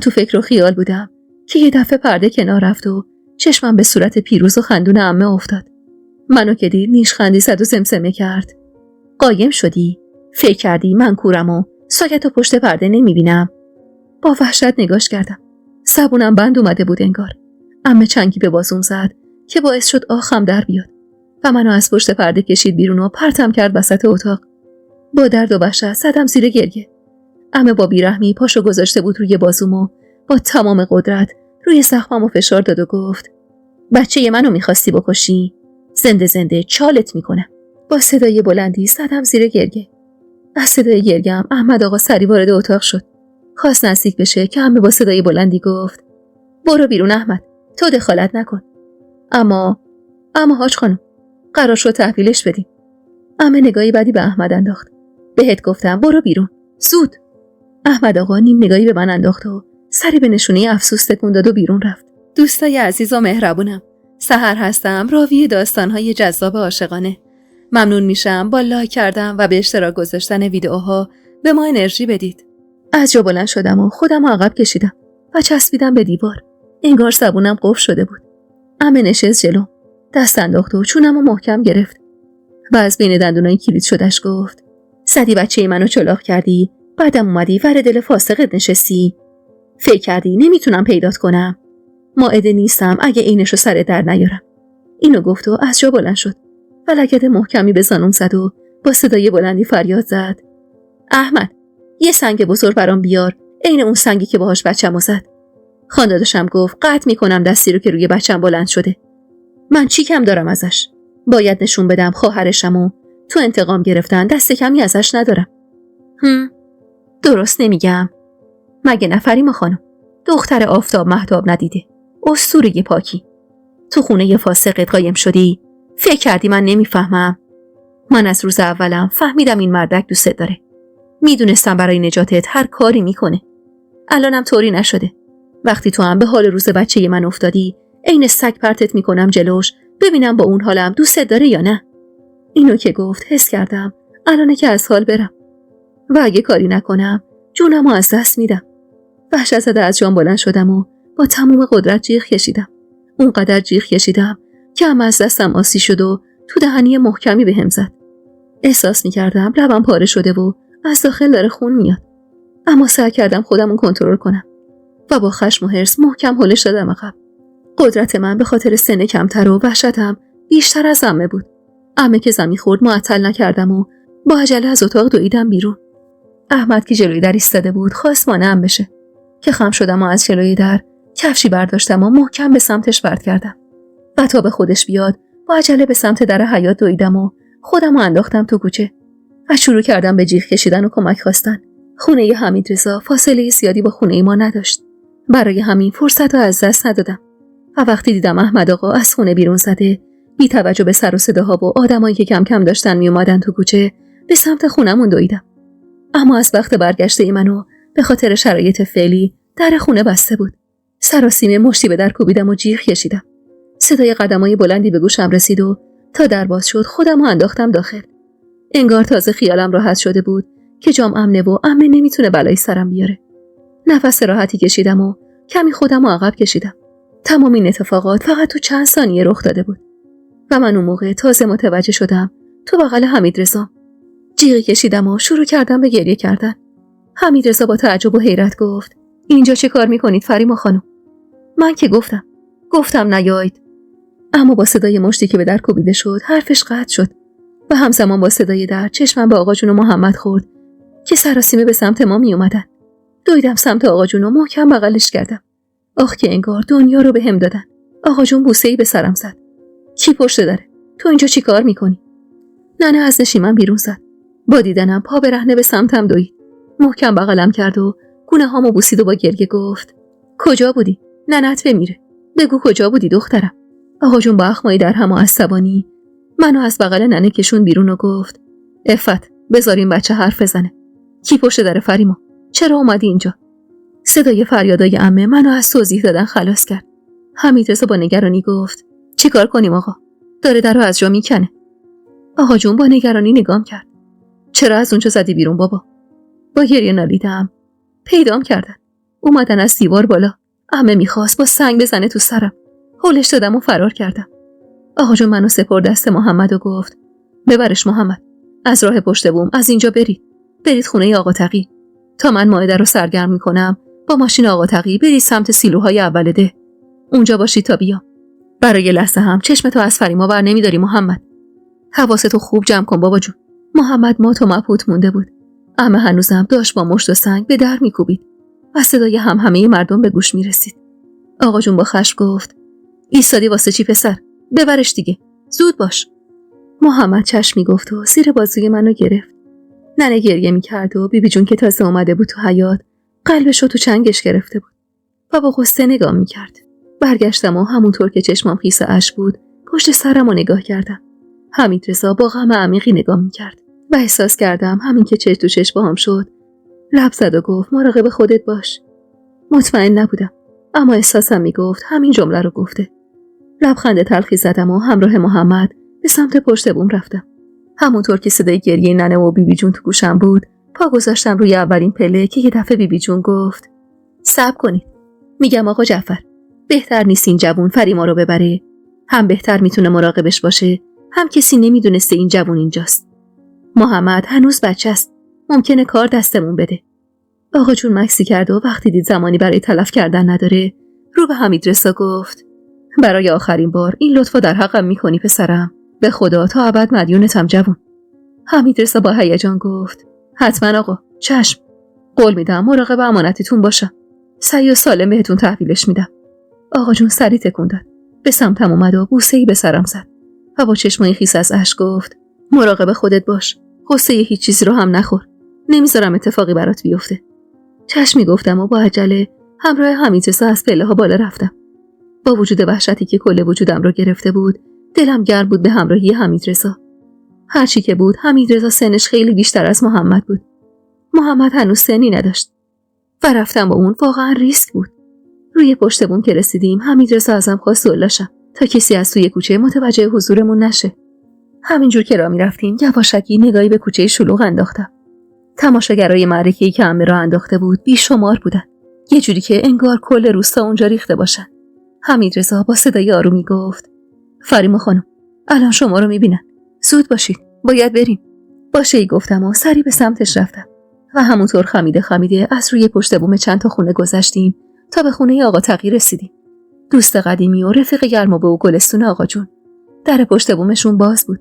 تو فکر و خیال بودم که یه دفعه پرده کنار رفت و چشمم به صورت پیروز و خندون عمه افتاد. منو که دید نیشخندی زد و زمزمه کرد: قایم شدی؟ فکر کردی من کورم و ساکت و پشت پرده نمیبینم؟ با وحشت نگاش کردم. زبونم بند اومده بود انگار. عمه چنگی به بازوم زد که باعث شد آخم در بیاد و منو از پشت پرده کشید بیرون و پرتم کرد وسط اتاق. با درد و وحشت زدم زیر گریه. عمه با بیرحمی پاشو گذاشته بود روی بازوم و با تمام قدرت روی زخممو فشار داد و گفت: بچه منو میخواستی بکشی؟ زنده زنده چالت میکنم. با صدای بلندی زدم زیر گریه. از صدای گریه‌ام احمد آقا سری وارد اتاق شد. خواست نزدیک بشه که عمه با صدای بلندی گفت: برو بیرون احمد، تو دخالت نکن. اما حاج خانم، قرار شد تحویلش بدیم. عمه نگاهی بدی به احمد انداخت. بهت گفتم برو بیرون، زود. احمد آقا نیم نگاهی به من انداخت و سری به نشونه افسوس تکون داد و بیرون رفت. دوستای عزیز و مهربونم، سحر هستم، راوی داستان‌های جذاب عاشقانه. ممنون میشم با لایک کردن و به اشتراک گذاشتن ویدیوها به ما انرژی بدید. از جا بلند شدم و خودم عقب کشیدم و چسبیدم به دیوار. انگار زبونم قفل شده بود. عمه نشست جلو، دست انداخت و چونمو محکم گرفت و از بین دندونای کلید شدش گفت: زدی بچه منو چلاق کردی، بعدم اومدی ور دل فاسقت نشستی. فکر کردی نمیتونم پیدات کنم؟ مائده نیستم اگه عینشو سر در نیارم. اینو گفت و از جا بلند شد و لگد محکمی به زانوم زد و با صدای بلندی فریاد زد: احمد، یه سنگ بزرگ برام بیار، عین اون سنگی که باهاش بچه‌مو زد. خانداداشم گفت قطع میکنم دستی رو که روی بچه‌م بلند شده. من چی کم دارم ازش؟ باید نشون بدم خواهرشم و تو انتقام گرفتن دست کمی ازش ندارم. درست نمیگم؟ مگه نفریما خانم، دختر آفتاب مهتاب ندیده، اسطوره پاکی. تو خونه یه فاسقت قایم شدی؟ فکر کردی من نمیفهمم؟ من از روز اولم فهمیدم این مردک دوست داره. میدونستم برای نجاتت هر کاری میکنه. الانم طوری نشده. وقتی تو هم به حال روز بچه من افتادی، عین سگ پرتت میکنم جلوش ببینم با اون حالم دوست داره یا نه. اینو که گفت حس کردم الانه که از حال برم و اگه کاری نکنم جونمو از دست میدم. وحشت زده از جام بلند شدم و با تمام قدرت جیغ کشیدم. اونقدر جیغ کشیدم که هم از دستم آسی شد و تو دهنی محکمی بهم زد. احساس میکردم لبم پاره شده و از داخل داره خون میاد. اما سعی کردم خودمو کنترل کنم و با خشم و حرص محکم هلش دادم عقب. قدرت من به خاطر سن کمتر و وحشتم بیشتر از عمه بود. عمه که زمین خورد معطل نکردم و با عجله از اتاق دویدم بیرون. احمد که جلوی در ایستاده بود خواست مانعم بشه که خم شدم و از جلوی در کفشی برداشتم و محکم به سمتش پرت کردم و تا به خودش بیاد با عجله به سمت در حیاط دویدم و خودم رو انداختم تو کوچه و شروع کردم به جیغ کشیدن و کمک خواستن. خونه حمیدرضا فاصله زیادی با خونه ما نداشت. برای همین فرصت رو از دست ندادم و وقتی دیدم احمد آقا از خونه بیرون زده، بی توجه به سر و صداها و آدمایی که کم کم داشتن می اومدن تو کوچه، به سمت خونمون دویدم. اما از وقت برگشته منو به خاطر شرایط فعلی در خونه بسته بود. سراسیمه مشتی به در کوبیدم و جیغ کشیدم. صدای قدمای بلندی به گوشم رسید و تا در باز شد خودم رو انداختم داخل. انگار تازه خیالم راحت شده بود که جام امنه و عمه نمیتونه بلای سرم بیاره. نفس راحتی کشیدم و کمی خودم رو عقب کشیدم. تمام این اتفاقات فقط تو چند ثانیه رخ داده بود و من اون موقع تازه متوجه شدم تو بغل حمیدرضا. جیغی کشیدم و شروع کردم به گریه کردن. حمیدرضا با تعجب و حیرت گفت: اینجا چه کار میکنید فریما خانم؟ من که گفتم نیایید. اما با صدای مشتی که به در کوبیده شد حرفش قطع شد و همزمان با صدای در چشمم به آقا جون و محمد خورد که سراسیمه به سمت ما می اومدن. دویدم سمت آقا جون و محکم بغلش کردم. آخ که انگار دنیا رو بهم دادن. آقا جون بوسه‌ای به سرم زد. کی پشت داره؟ تو اینجا چی کار میکنی؟ ننه از نشیمن بیرون زد. با دیدنم پا برهنه به سمتم دوید. محکم بغلم کرد و گونه‌هامو بوسید و با گریه گفت: کجا بودی؟ ننت بمیره. بگو کجا بودی دخترم؟ آقا جون با اخمایی در هم و عصبانی منو از بغل ننه کشون بیرون و گفت: عفت، بذاریم بچه حرف بزنه. کی پشت در فریما؟ چرا اومدی اینجا؟ صدای فریادای عمه منو از توضیح دادن خلاص کرد. حمیدرضا با نگرانی گفت: چیکار کنیم آقا؟ داره درو از جا میکنه. آقا جون با نگرانی نگام کرد. چرا از اونجا زدی بیرون بابا؟ با گریه نالیدم. پیدام کردن. اومدن از دیوار بالا. عمه میخواست با سنگ بزنه تو سرم. هولش دادم و فرار کردم. آقا جون منو سپرد دست محمد و گفت ببرش محمد. از راه پشت بوم از اینجا برید خونه آقا تقی. تا من مائده رو سرگرم میکنم با ماشین آقا تقی برید سمت سیلوهای اول ده. اونجا باشید تا بیام. برای لحظه هم چشمتو از فریما بر نمیداری محمد. حواستو خوب جمع کن بابا جون. محمد مات و مبهوت مونده بود. عمه هنوزم داشت با مشت و سنگ به در میکوبید و صدای همه مردم به گوش میرسید. آقا جون با خشم گفت ایستادی واسه چی پسر؟ ببرش دیگه. زود باش. محمد چشمی گفت و زیر بازوی منو گرفت. ننه گریه میکرد و بیبی جون که تازه اومده بود تو حیاط قلبشو تو چنگش گرفته بود و با غصه نگاه میکرد. برگشتم و همونطور که چشمام خیس اشک بود پشت سرم رو نگاه کردم. حمیدرضا با غم عمیقی نگاه میکرد و احساس کردم همین که چشم تو چشم باهم شد لب زد و گفت مراقب خودت باش. مطمئن نبودم اما احساسم میگفت همین جمله رو گفته. لبخند تلخی زدم و همراه محمد به سمت پشت بوم رفتم. همونطور که صدای گریه ننه و بیبی جون تو گوشم بود پا گذاشتم روی اولین پله که یه دفعه بیبی جون گفت صبر کنید. میگم آقا جعفر بهتر نیست این جوون فریما رو ببره؟ هم بهتر میتونه مراقبش باشه هم کسی نمیدونسته این جوون اینجاست. محمد هنوز بچه است. ممکنه کار دستمون بده. آقا جون مکسی کرد و وقتی دید زمانی برای تلف کردن نداره رو به حمیدرضا گفت برای آخرین بار این لطفو در حقم میکنی پسرم؟ به خدا تا ابد مدیونتم جوون. حمیدرضا با هیجان گفت حتما آقا چشم. قول میدم مراقب امانتتون باشم. صحیح و سالم بهتون تحویلش میدم. آقا جون سری تکون داد. به سمتم اومد و بوسه‌ای به سرم زد و با چشمای خیس از اشک گفت مراقب خودت باش. قصه هیچ چیزی رو هم نخور. نمیذارم اتفاقی برات بیفته. چشمی گفتم و با عجله همراه حمیدرضا از پله ها بالا رفتم. با وجود وحشتی که کل وجودم رو گرفته بود دلم گرم بود به همراهی حمیدرضا. هر چی که بود حمیدرضا سنش خیلی بیشتر از محمد بود. محمد هنوز سنی نداشت و رفتم با اون واقعا ریسک بود. روی پشت بوم که رسیدیم حمیدرضا ازم خواست دلاشم تا کسی از توی کوچه متوجه حضورمون نشه. همینجور که راه می‌رفتیم یواشکی نگاهی به کوچه شلوغ انداختم. تماشاگرای معرکه‌ای که عمه راه انداخته بود بیشمار بودن. یه جوری که انگار کل روستا اونجا ریخته باشن. حمیدرضا با صدای آرومی گفت فریما خانم الان شما رو می‌بینن. زود باشید. باید بریم. باشه گفتم و سری به سمتش رفتم و همونطور خمیده از روی پشت بوم چند تا خونه گذشتیم تا به خونه آقا تقی رسیدیم. دوست قدیمی و رفیق گرمابه و گلستون آقا جون. در پشت بومشون باز بود.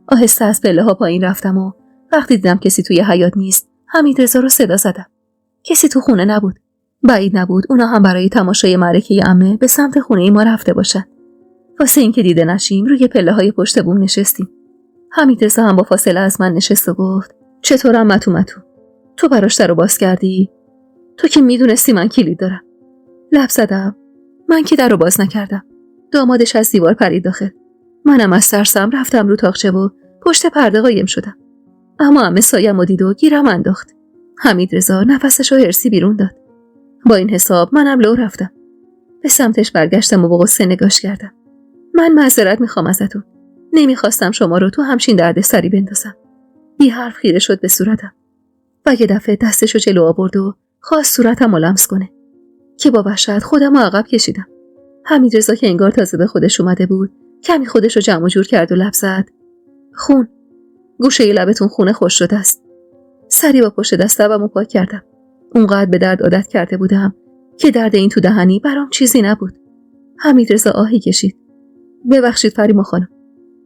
آهسته از پله ها پایین رفتم و وقتی دیدم کسی توی حیاط نیست حمیدرضا رو صدا زدم. کسی تو خونه نبود. بعید نبود اونا هم برای تماشای معرکه عمه به سمت خونه ما رفته باشن. واسه اینکه دیده نشیم روی پله های پشت بوم نشستیم. حمیدرضا هم با فاصله از من نشست و گفت چطورم متو تو براش درو باز کردی؟ تو که میدونستی من کلید دارم. لب زدم. من که درو باز نکردم. دامادش از دیوار پرید داخل. منم از ترسم رفتم رو تاقچه و پشت پرده قایم شدم. اما عمه سایه‌مو دید و گیرم انداخت. حمیدرضا نفسشو هرسی بیرون داد. با این حساب منم لو رفتم. به سمتش برگشتم و با غصه نگاش کردم. من معذرت میخوام ازتون. نمیخواستم شما رو تو همچین دردسری بندازم. بی حرف خیره شد به صورتم و یه دفعه دستشو جلو آورد و خواست صورتم رو لمس کنه که با وحشت خودم رو عقب کشیدم. حمیدرضا که انگار تازه به خودش اومده بود کمی خودش رو جمع و جور کرد و لب زد. خون. گوشه لبتون خونه خوش شده است. سری با پشت دست لبمو پاک کردم. اونقدر به درد عادت کرده بودم که درد این تو دهنی برام چیزی نبود. حمیدرضا آهی کشید. ببخشید فریما خانم.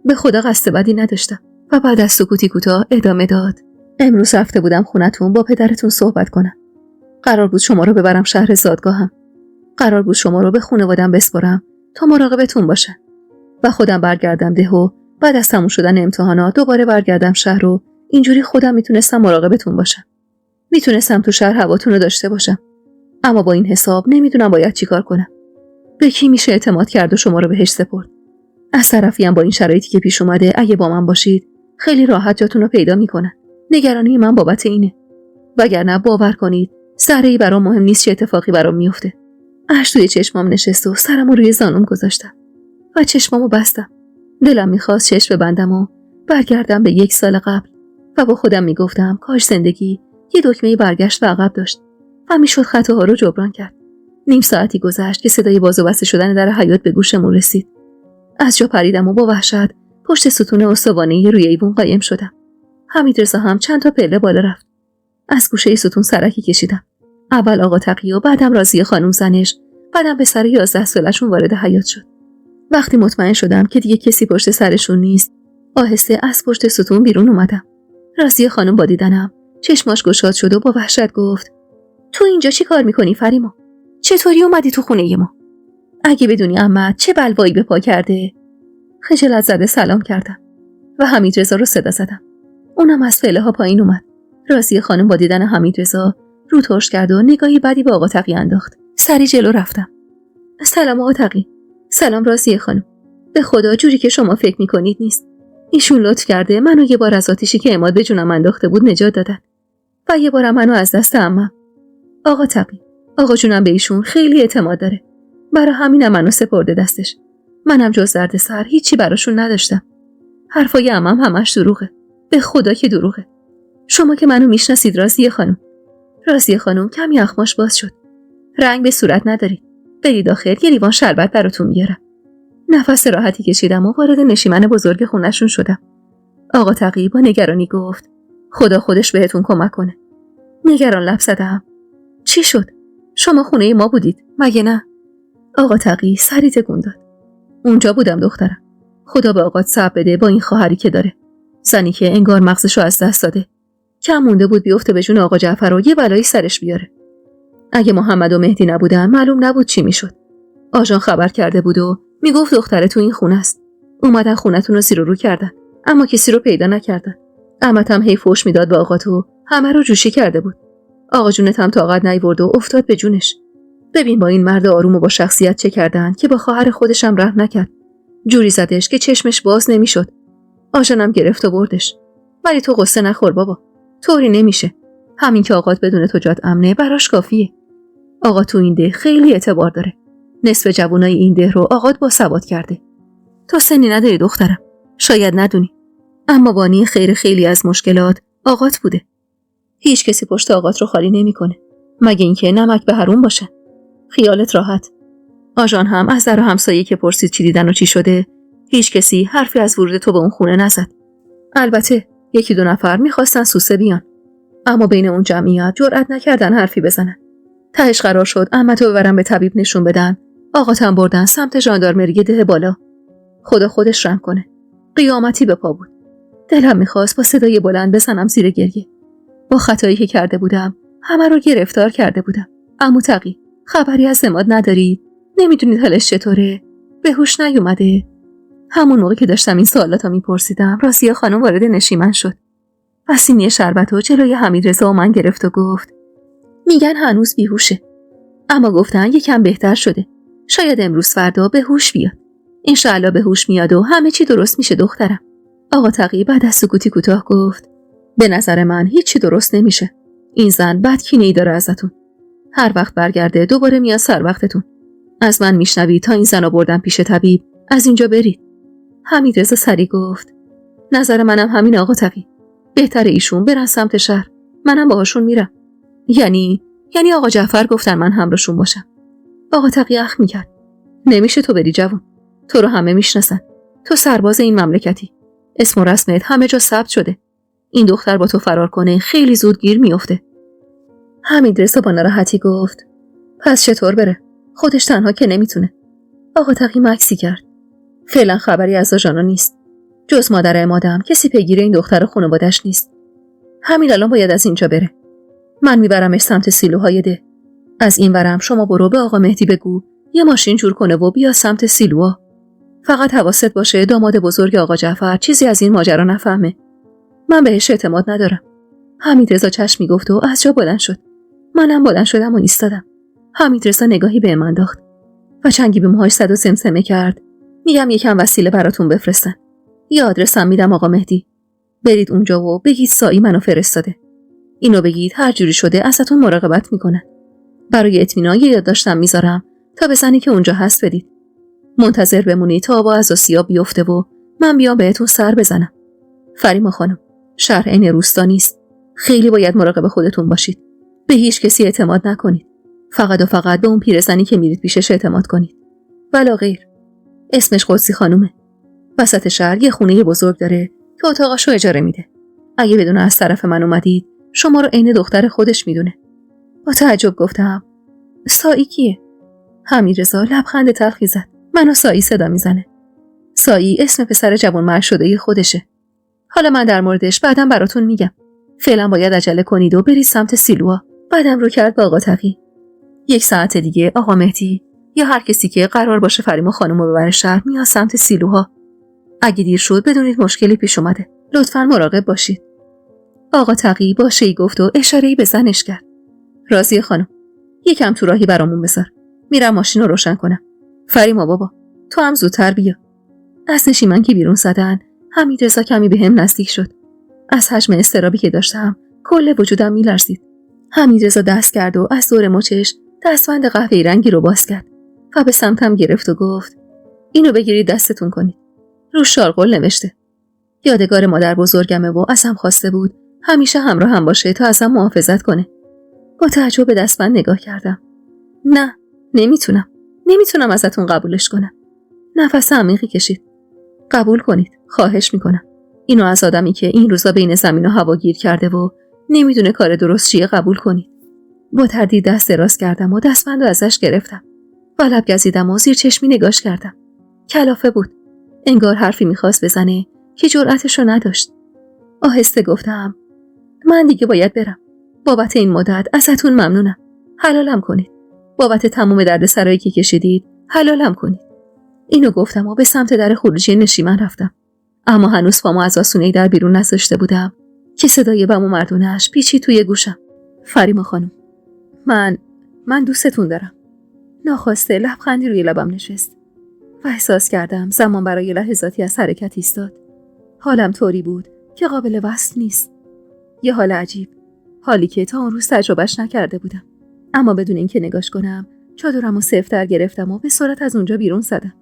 به خدا قصد بدی نداشتم. و بعد از سکوتی کوتاه ادامه داد. امروز رفته بودم خونتون با پدرتون صحبت کنم. قرار بود شما رو ببرم شهر زادگاهم. قرار بود شما رو به خانواده‌ام بسپارم تا مراقبتون باشن. و خودم برگردم ده و بعد از تموم شدن امتحانات دوباره برگردم شهر و اینجوری خودم میتونستم مراقبتون باشم. میتونستم تو شهر هواتون رو داشته باشم. اما با این حساب نمیدونم باید چیکار کنم. به کی میشه اعتماد کرد و شما رو بهش سپرد؟ از طرفی هم با این شرایطی که پیش اومده اگه با من باشید خیلی راحت جاتون رو پیدا میکنن. نگرانی من بابت اینه. وگرنه باور کنید ذره‌ای برام مهم نیست چه اتفاقی برام میفته. اشک توی چشمام نشست و سرمو روی زانوم گذاشتم و چشمامو بستم. دلم میخواست چشم ببندم و برگردم به 1 سال قبل و با خودم میگفتم کاش زندگی یه دکمه برگشت و عقب داشت. و میشد خطاها رو جبران کرد. نیم ساعتی گذشت که صدای باز و بسته شدن در حیاط به گوشمون رسید. از جا پریدم و با وحشت پشت ستون استوانه‌ای روی ایوون قایم شدم. حمیدرضا هم چند تا پله بالا رفت. از گوشه ستون سرکی کشیدم. اول آقا تقی و بعدم راضیه خانم زنش، بعدم پسر 11 سالشون وارد حیاط شد. وقتی مطمئن شدم که دیگه کسی پشت سرشون نیست، آهسته از پشت ستون بیرون اومدم. راضیه خانم با دیدنم چشماش گشاد شد و با وحشت گفت: تو اینجا چی کار میکنی فریما؟ چطوری اومدی تو خونه ما؟ اگه بدونی عمت چه بلوایی به پا کرده. خجالت زده سلام کردم و حمیدرضا رو صدا زدم. اونم از پله ها پایین اومد. راضیه خانم با دیدن حمیدرضا رو ترش کرد و نگاهی بدی به آقا تقی انداخت. سری جلو رفتم. سلام آقا تقی. سلام راضیه خانم. به خدا جوری که شما فکر میکنید نیست. ایشون لطف کرده منو یه بار از آتیشی که عماد به جونم انداخته بود نجات دادن و یه بارم منو از دست عمم. آقا تقی، آقا جونم به ایشون خیلی اعتماد داره. برای همینم منو سپرده دستش. منم جز دردسر هیچی براشون نداشتم. حرفای عمم همش دروغه. به خدا که دروغه. شما که منو میشناسید راضیه خانم. راضیه خانم کمی اخماش باز شد. رنگ به صورت ندارید. برید داخل یه لیوان شربت براتون بیارم. نفس راحتی کشیدم و وارد نشیمن بزرگ خونه‌شون شدم. آقا تقی با نگرانی گفت: خدا خودش بهتون کمک کنه. نگران لب زدم. چی شد؟ شما خونه ما بودید مگه نه؟ آقا تقی سری تکون داد. اونجا بودم دخترم. خدا به آقات صبر بده با این خواهری که داره. زنی که انگار مغزشو از دست داده. کم مونده بود بیفته به جون آقا جعفر و یه بلایی سرش بیاره. اگه محمد و مهدی نبودن معلوم نبود چی میشد. آژان خبر کرده بود و میگفت دختره تو این خونه است. اومدن خونتون رو زیر و رو کردن اما کسی رو پیدا نکردن. عمتم هی فوش میداد به آقا تو همه رو جوشی کرده بود. آقا جونت هم طاقت نیورد و افتاد به جونش. ببین با این مرد آروم و با شخصیت چه کردن که با خواهر خودش هم رحم نکرد. جوری زدش که چشمش باز نمیشد. آژانم گرفت و بردش. ولی تو قصه نخور بابا. طوری نمیشه. همین که آقات بدون تو جات امنه براش کافیه. آقا تو این ده خیلی اعتبار داره. نصف جوانای این ده رو آقات با ثبات کرده. تو سنی نداری دخترم. شاید ندونی. اما بانی خیلی از مشکلات آقات بوده. هیچ کسی پشت آقات رو خالی نمیکنه. مگه اینکه نمک به حروم باشه. خیالت راحت. آژان هم از در و همسایه که پرسید چی دیدن و چی شده، هیچ کسی حرفی از ورود تو به اون خونه نزد. البته یکی دو نفر میخواستن سوسه بیان، اما بین اون جمعیت جرئت نکردن حرفی بزنن. تهش قرار شد عمتو ببرن به طبیب نشون بدن. آقاتم بردن سمت ژاندارمری ده بالا. خدا خودش رحم کنه. قیامتی به پا بود. دلم میخواست با صدای بلند بزنم زیر گریه. با خطایی که کرده بودم همه رو گرفتار کرده بودم. عمو تقی خبری از عماد ندارید؟ نمیدونید حالش چطوره؟ به هوش نیومده؟ همون موقع که داشتم این سوالاتو میپرسیدم راضیه خانم وارد نشیمن شد. سینی شربتو جلوی حمیدرضا و من گرفت و گفت: میگن هنوز بیهوشه، اما گفتن یکم بهتر شده. شاید امروز فردا به هوش بیاد. انشاءالله به هوش میاد و همه چی درست میشه دخترم. آقا تقی بعد از سکوتی کوتاه گفت: به نظر من هیچی درست نمیشه. این زن بدکینه‌ای داره ازتون. هر وقت برگرده دوباره میاد سر وقتتون. از من میشنوید تا این زن آوردن پیش طبیب از اینجا برید. حمیدرضا سری گفت: نظر منم همین آقا تقی. بهتره ایشون برن سمت شهر. منم باهاشون میرم. یعنی آقا جعفر گفتن من همراهشون باشم. آقا تقی اخم میکرد. نمیشه تو بری جوون. تو رو همه میشناسن. تو سرباز این مملکتی. اسم و رسمت همه جا ثبت شده. این دختر با تو فرار کنه خیلی زود گیر میفته. حمیدرضا با ناراحتی گفت: پس چطور بره؟ خودش تنها که نمیتونه. آقا تقی مکسی کرد. فعلا خبری از آژانا نیست. جز مادر عمادم کسی پیگیر این دختر خانواده‌اش نیست. همین الان باید از اینجا بره. من میبرمش سمت سیلوهای ده. از این ورم شما برو به آقا مهدی بگو یه ماشین جور کنه و بیا سمت سیلوها. فقط حواست باشه داماد بزرگ آقا جعفر چیزی از این ماجرا نفهمه. من بهش اعتماد ندارم. حمیدرضا چشمی گفت و از جا بلند شد. منم بلند شدم و ایستادم. حمیدرضا نگاهی به من انداخت و چنگی به موهاش زد و سمسمه کرد: میگم یکم وسیله براتون بفرستن. یه آدرسم میدم آقا مهدی. برید اونجا و بگید سایی منو فرستاده. اینو بگید هر جوری شده ازتون مراقبت میکنن. برای اطمینان یه یادداشتم میذارم تا به زنی که اونجا هست بدید. منتظر بمونید تا آب از آسیا بیفته و من بیام بهتون سر بزنم. فریما خانم، شهر عین روستا نیست. خیلی باید مراقب خودتون باشید. به هیچ کسی اعتماد نکنید. فقط و فقط به اون پیرزنی که میرید پیشش اعتماد کنید. ولا غیر. اسمش قدسی خانومه. وسط شهر یه خونه بزرگ داره که اتاقاشو اجاره میده. اگه بدون از طرف من اومدید، شما رو عین دختر خودش میدونه. با تعجب گفتم: سایی کیه؟ حمیدرضا لبخند تلخی زد. منو سایی صدا میزنه. سایی اسم پسر جوانمرد شده خودشه. حالا من در موردش بعداً براتون میگم. فعلا باید عجله کنید و برید سمت سیلوا. بعدم رو کرد با آقا تقی. 1 ساعت دیگه آقا مهدی یا هر کسی که قرار باشه فریما خانومو ببره شهر میاد سمت سیلوها. اگه دیر شد بدونید مشکلی پیش اومده. لطفاً مراقب باشید. آقا تقی با شیء گفت و اشاره‌ای به زنش کرد. راضیه خانم. یکم تو راهی برامون بذار. میرم ماشین رو روشن کنم. فریما بابا، تو هم زودتر بیا. از نشیمن که بیرون زدن، حمیدرضا کمی به هم نزدیک شد. از حجم اضطرابی که داشتم، کل وجودم میلرزید. حمیدرضا دست کرد و از دور مچش دستبند قهوه‌ای رنگی رو باز کرد و به سمتم گرفت و گفت: اینو بگیرید دستتون کنید. روش شارقل نوشته. یادگار مادر بزرگمه و ازم خواسته بود همیشه همراه هم باشه تا ازم محافظت کنه. با تعجب به دستبند نگاه کردم. نه، نمیتونم ازتون قبولش کنم. نفس عمیقی کشید. قبول کنید، خواهش میکنم. اینو از آدمی که این روزا بین زمین و هوا گیر کرده و نمیدونه کار درست چیه قبول کنید. با تردید دست دراز کردم و دستبندو ازش گرفتم. با لب گزیدم و زیر چشمی نگاش کردم. کلافه بود. انگار حرفی میخواست بزنه که جرأتشو نداشت. آهسته گفتم: من دیگه باید برم. بابت این مدت ازتون ممنونم. حلالم کنید. بابت تمام دردسرایی که کشیدید حلالم کنید. اینو گفتم و به سمت در خروجی نشیمن رفتم. اما هنوز پامو از آسونه در بیرون نذاشته بودم که صدای بم و مردونه‌اش پیچید توی گوشم. فریما خانم، من دوستتون دارم. ناخواسته لبخندی روی لبم نشست و احساس کردم زمان برای لحظاتی از حرکت ایستاد. حالم طوری بود که قابل وصف نیست. یه حال عجیب، حالی که تا اون روز تجربهش نکرده بودم. اما بدون اینکه نگاش کنم چادرمو سفت‌تر گرفتم و به سرعت از اونجا بیرون زدم.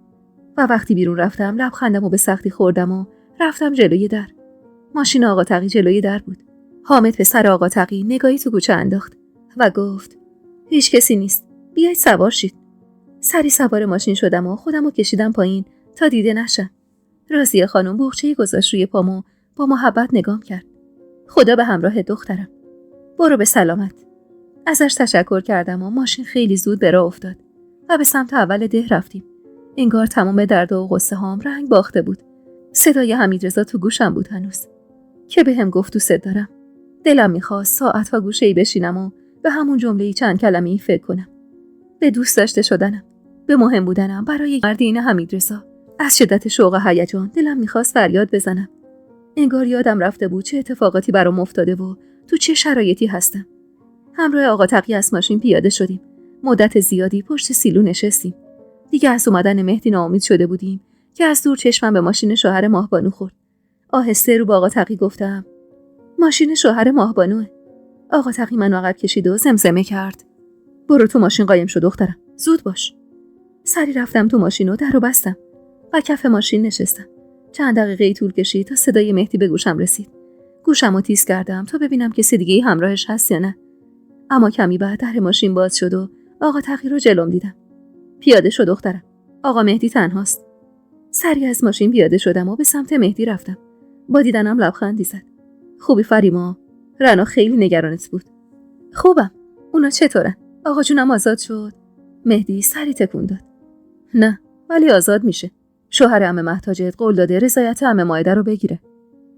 و وقتی بیرون رفتم لبخندمو به سختی خوردم و رفتم جلوی در. ماشین آقا تقی جلوی در بود. حامد پسر آقا تقی نگاهی تو کوچه انداخت و گفت: هیچ کسی نیست. بیایید سوار شید. سری سوار ماشین شدم و خودمو کشیدم پایین تا دیده نشم. راضیه خانم بوقچه‌ای گذاشت روی پامو با محبت نگام کرد. خدا به همراه دخترم. برو به سلامت. ازش تشکر کردم و ماشین خیلی زود به راه افتاد و به سمت اول ده رفتیم. انگار تمام درد و غصه هام رنگ باخته بود. صدای حمیدرضا تو گوشم بود هنوز که بهم گفت دوست دارم. دلم میخواست ساعت و گوشه‌ای بشینم و به همون جمله‌ای چند کلمه‌ای فکر کنم. به دوست داشته شدنم، به مهم بودنم برای مردین حمیدرضا. از شدت شوق و هیجان دلم میخواست فریاد بزنم. انگار یادم رفته بود چه اتفاقاتی برام افتاده و تو چه شرایطی هستم. همراه آقا تقی از ماشین پیاده شدیم. مدت زیادی پشت سیلو نشستیم. دیگه از اومدن مهدی ناامید شده بودیم که از دور چشمم به ماشین شوهر ماهبانو خورد. آهسته رو با آقا تقی گفتم: ماشین شوهر ماهبانوه. آقا تقی منو عقب کشید و زمزمه کرد: برو تو ماشین قایم شو دخترم، زود باش. سری رفتم تو ماشین و درو بستم و کف ماشین نشستم. چند دقیقه طول کشید تا صدای مهدی به گوشم رسید. گوشمو تیز کردم تا ببینم کسی دیگه همراهش هست یا نه. اما کمی بعد در ماشین باز شد و آقا تقی رو جلوم دیدم. پیاده شو دخترم، آقا مهدی تنهاست. سری از ماشین پیاده شدم و به سمت مهدی رفتم. با دیدنم لبخندی زد. خوبی فریما؟ رنا خیلی نگرانت بود. خوبم. اونا چطورن؟ آقا جونم آزاد شد؟ مهدی سری تکون داد. نه، ولی آزاد میشه. شوهر عمه محتاجت قول داده رضایت عمه مایده رو بگیره.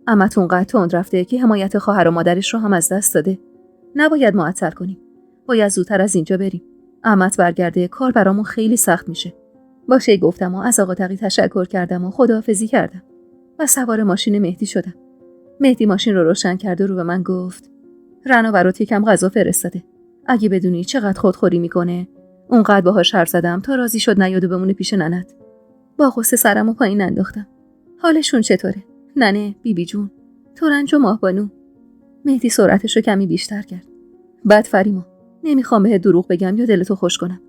عمتون قد تند رفته که حمایت خواهر و مادرش رو هم از دست داده. نباید معطل کنیم. باید زودتر از اینجا بریم. عمت برگرده کار برامون خیلی سخت میشه. باشه گفتم و از آقا تقی تشکر کردم و خداحافظی کردم و سوار ماشین مهدی شدم. مهدی ماشین رو روشن کرد و رو به من گفت: رنا برات یکم غذا فرستاده. اگه بدونی چقدر خودخوری میکنه. اونقدر باهاش حرف زدم تا راضی شد نیاد و بمونه پیش ننت. با غصه سرمو پایین انداختم. حالشون چطوره؟ ننه، بیبی جون، تورنج و ماهبانو. مهدی سرعتشو کمی بیشتر کرد. بعد فریما، نمیخوام بهت دروغ بگم یا دلتو خوش کنم،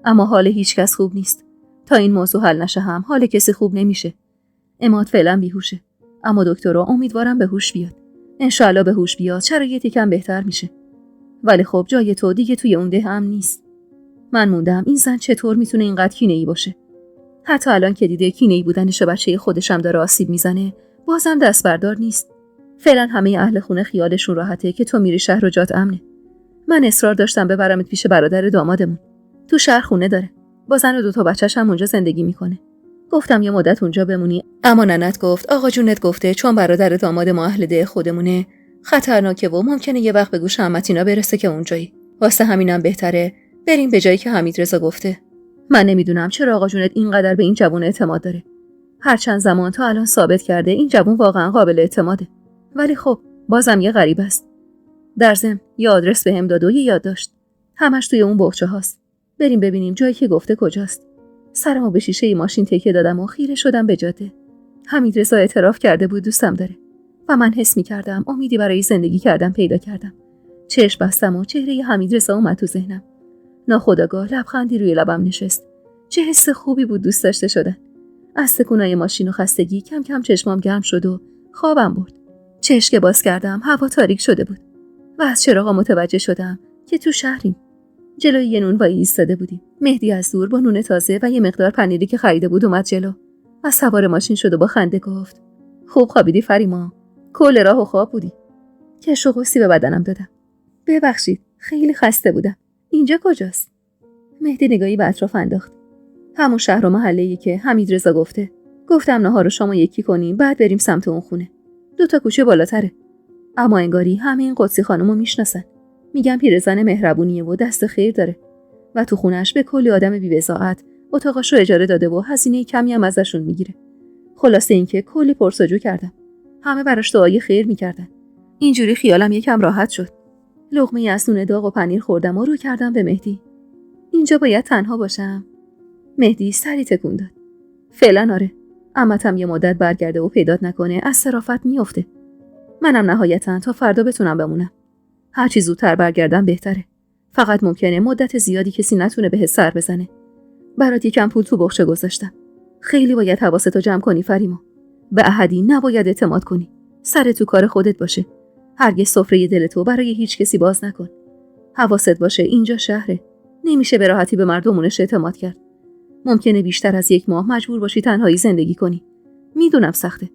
اما حال هیچ کس خوب نیست. تا این موضوع حل نشه هم حال کسی خوب نمیشه. عماد فعلا بیهوشه، اما دکترها امیدوارم به هوش بیاد. انشالله به هوش بیاد شرایط یکم بهتر میشه. ولی خب جای تو دیگه توی اون ده هم نیست. من موندم این زن چطور میتونه اینقدر کینه‌ای باشه. حتی الان که دیده کینه‌ای بودنش و بچه خودشم داره آسیب میزنه، بازم دست بردار نیست. فعلا همه اهل خونه خیالشون راحته که تو میری شهر و جات امنه. من اصرار داشتم ببرمت پیش برادر دامادمون. تو شهر خونه داره. با زن و 2 تا بچه‌ش هم اونجا زندگی میکنه. گفتم یه مدت اونجا بمونی، اما ننت گفت آقا جونت گفته چون برادر داماد ما اهل ده خودمونه خطرناکه و ممکنه یه وقت به گوش عمتینا برسه که اونجایی. واسه همینم بهتره بریم به جایی که حمیدرضا گفته. من نمیدونم چرا آقا جونت اینقدر به این جوون اعتماد داره. هر چند زمان تا الان ثابت کرده این جوون واقعا قابل اعتماده. ولی خب بازم یه غریب است. در ضمن یه آدرس بهم داد و یه یادداشت. همش توی اون بغچه هاست. بریم ببینیم جایی که گفته کجاست. سرمو به شیشه ماشین تکیه دادم و خیره شدم به جاده. حمیدرضا اعتراف کرده بود دوستم داره و من حس می‌کردم امیدی برای زندگی کردن پیدا کردم. چشم بستم و چهره حمیدرضا اومد تو ذهنم. ناخودآگاه لبخندی روی لبم نشست. چه حس خوبی بود دوست داشته شدن. از تکونای ماشین و خستگی کم کم چشمام گرم شد و خوابم برد. چشم که باز کردم هوا تاریک شده بود و از چراغا متوجه شدم که تو شهریم. جلوی یه نونوایی ایستاده بودیم. مهدی از دور با نون تازه و یه مقدار پنیری که خریده بود اومد جلو و سوار ماشین شد و با خنده گفت خوب خوابیدی فریما؟ کل راهو خواب بودی. کش و قوسی به بدنم دادم. ببخشید خیلی خسته بودم. اینجا کجاست؟ مهدی نگاهی به اطراف انداخت. همون شهر و محله‌ای که حمیدرضا گفته. گفتم نهار و شامو یکی کنیم بعد بریم سمت اون خونه. 2 تا کوچه بالاتره. اما انگاری همه این قدسی خانومو میشناسن. میگم پیرزن مهربونیه و دست خیر داره و تو خونش به کلی آدم بی‌وضاحت اتاقاشو اجاره داده و هزینه کمی هم ازشون میگیره. خلاصه اینکه کلی پرسجو کردم. همه براش دعای خیر میکردن. اینجوری خیالم یکم راحت شد. لقمه از نون داغ و پنیر خوردم و رو کردم به مهدی. اینجا باید تنها باشم. مهدی سری تکون داد. فعلا آره. عمتم یه مدت برگرده و پیدات نکنه از صرافت میفته. منم نهایتاً تا فردا بتونم بمونم. هر چی زودتر برگردم بهتره. فقط ممکنه مدت زیادی کسی نتونه بهت سر بزنه. برات یکم پول تو بخچه گذاشتم. خیلی باید حواستو جمع کنی فریما. به احدی نباید اعتماد کنی. سر تو کار خودت باشه. هرگز سفره دلتو برای هیچ کسی باز نکن. حواست باشه اینجا شهره. نمیشه به راحتی به مردمونش اعتماد کرد. ممکنه بیشتر از 1 ماه مجبور باشی تنهایی زندگی کنی. میدونم سخته.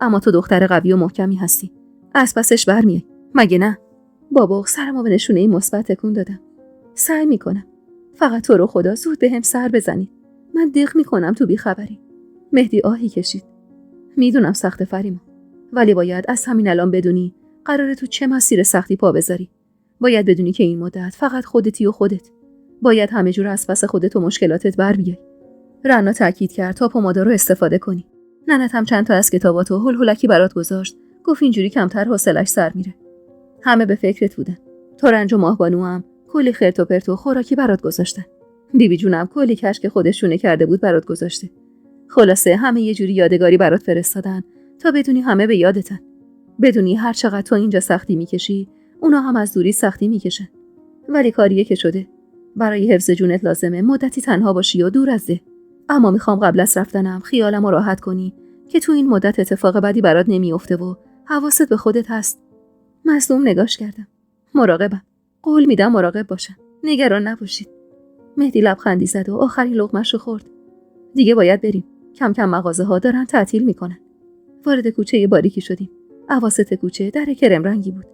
اما تو دختر قوی و محکمی هستی. از پسش برمیای. مگه نه؟ بابا سرمو به نشونه مثبت تکون دادم. سعی میکنم. فقط تو رو خدا زود بهم سر بزنید. من دق میکنم تو بیخبری. مهدی آهی کشید. میدونم سخت فریما. ولی باید از همین الان بدونی قراره تو چه مسیر سختی پا بذاری. باید بدونی که این مدت فقط خودتی و خودت. باید همه جور از پس خودت و مشکلاتت بر بیای. رنا تاکید کرد تا پمادا رو استفاده کنی. ننت هم چند تا از کتاباتو هول برات گذاشت. گفت اینجوری کمتر حوصله‌اش سر میره. همه به فکرت بودن. تورنج و ماهبانو هم کلی خرت و پرت و خوراکی برات گذاشتن. بیبی جونم کلی کشک خودشونه کرده بود برات گذاشته. خلاصه همه یه جوری یادگاری برات فرستادن تا بدونی همه به یادتن. بدونی هر چقدر تو اینجا سختی میکشی، اونا هم از دوری سختی میکشن. ولی کاریه که شده. برای حفظ جونت لازمه مدتی تنها باشی و دور از ده. اما میخوام قبل از رفتنم خیالمو راحت کنی که تو این مدت اتفاق بدی برات نمیافته و حواست به خودت هست. مظلوم نگاش کردم. مراقبم. قول میدم مراقب باشم. نگران نباشید. مهدی لبخندی زد و آخرین لقمه‌شو خورد. دیگه باید بریم. کم کم مغازه‌ها دارن تعطیل میکنن. وارد کوچه باریکی شدیم. اواسط کوچه در کرم رنگی بود.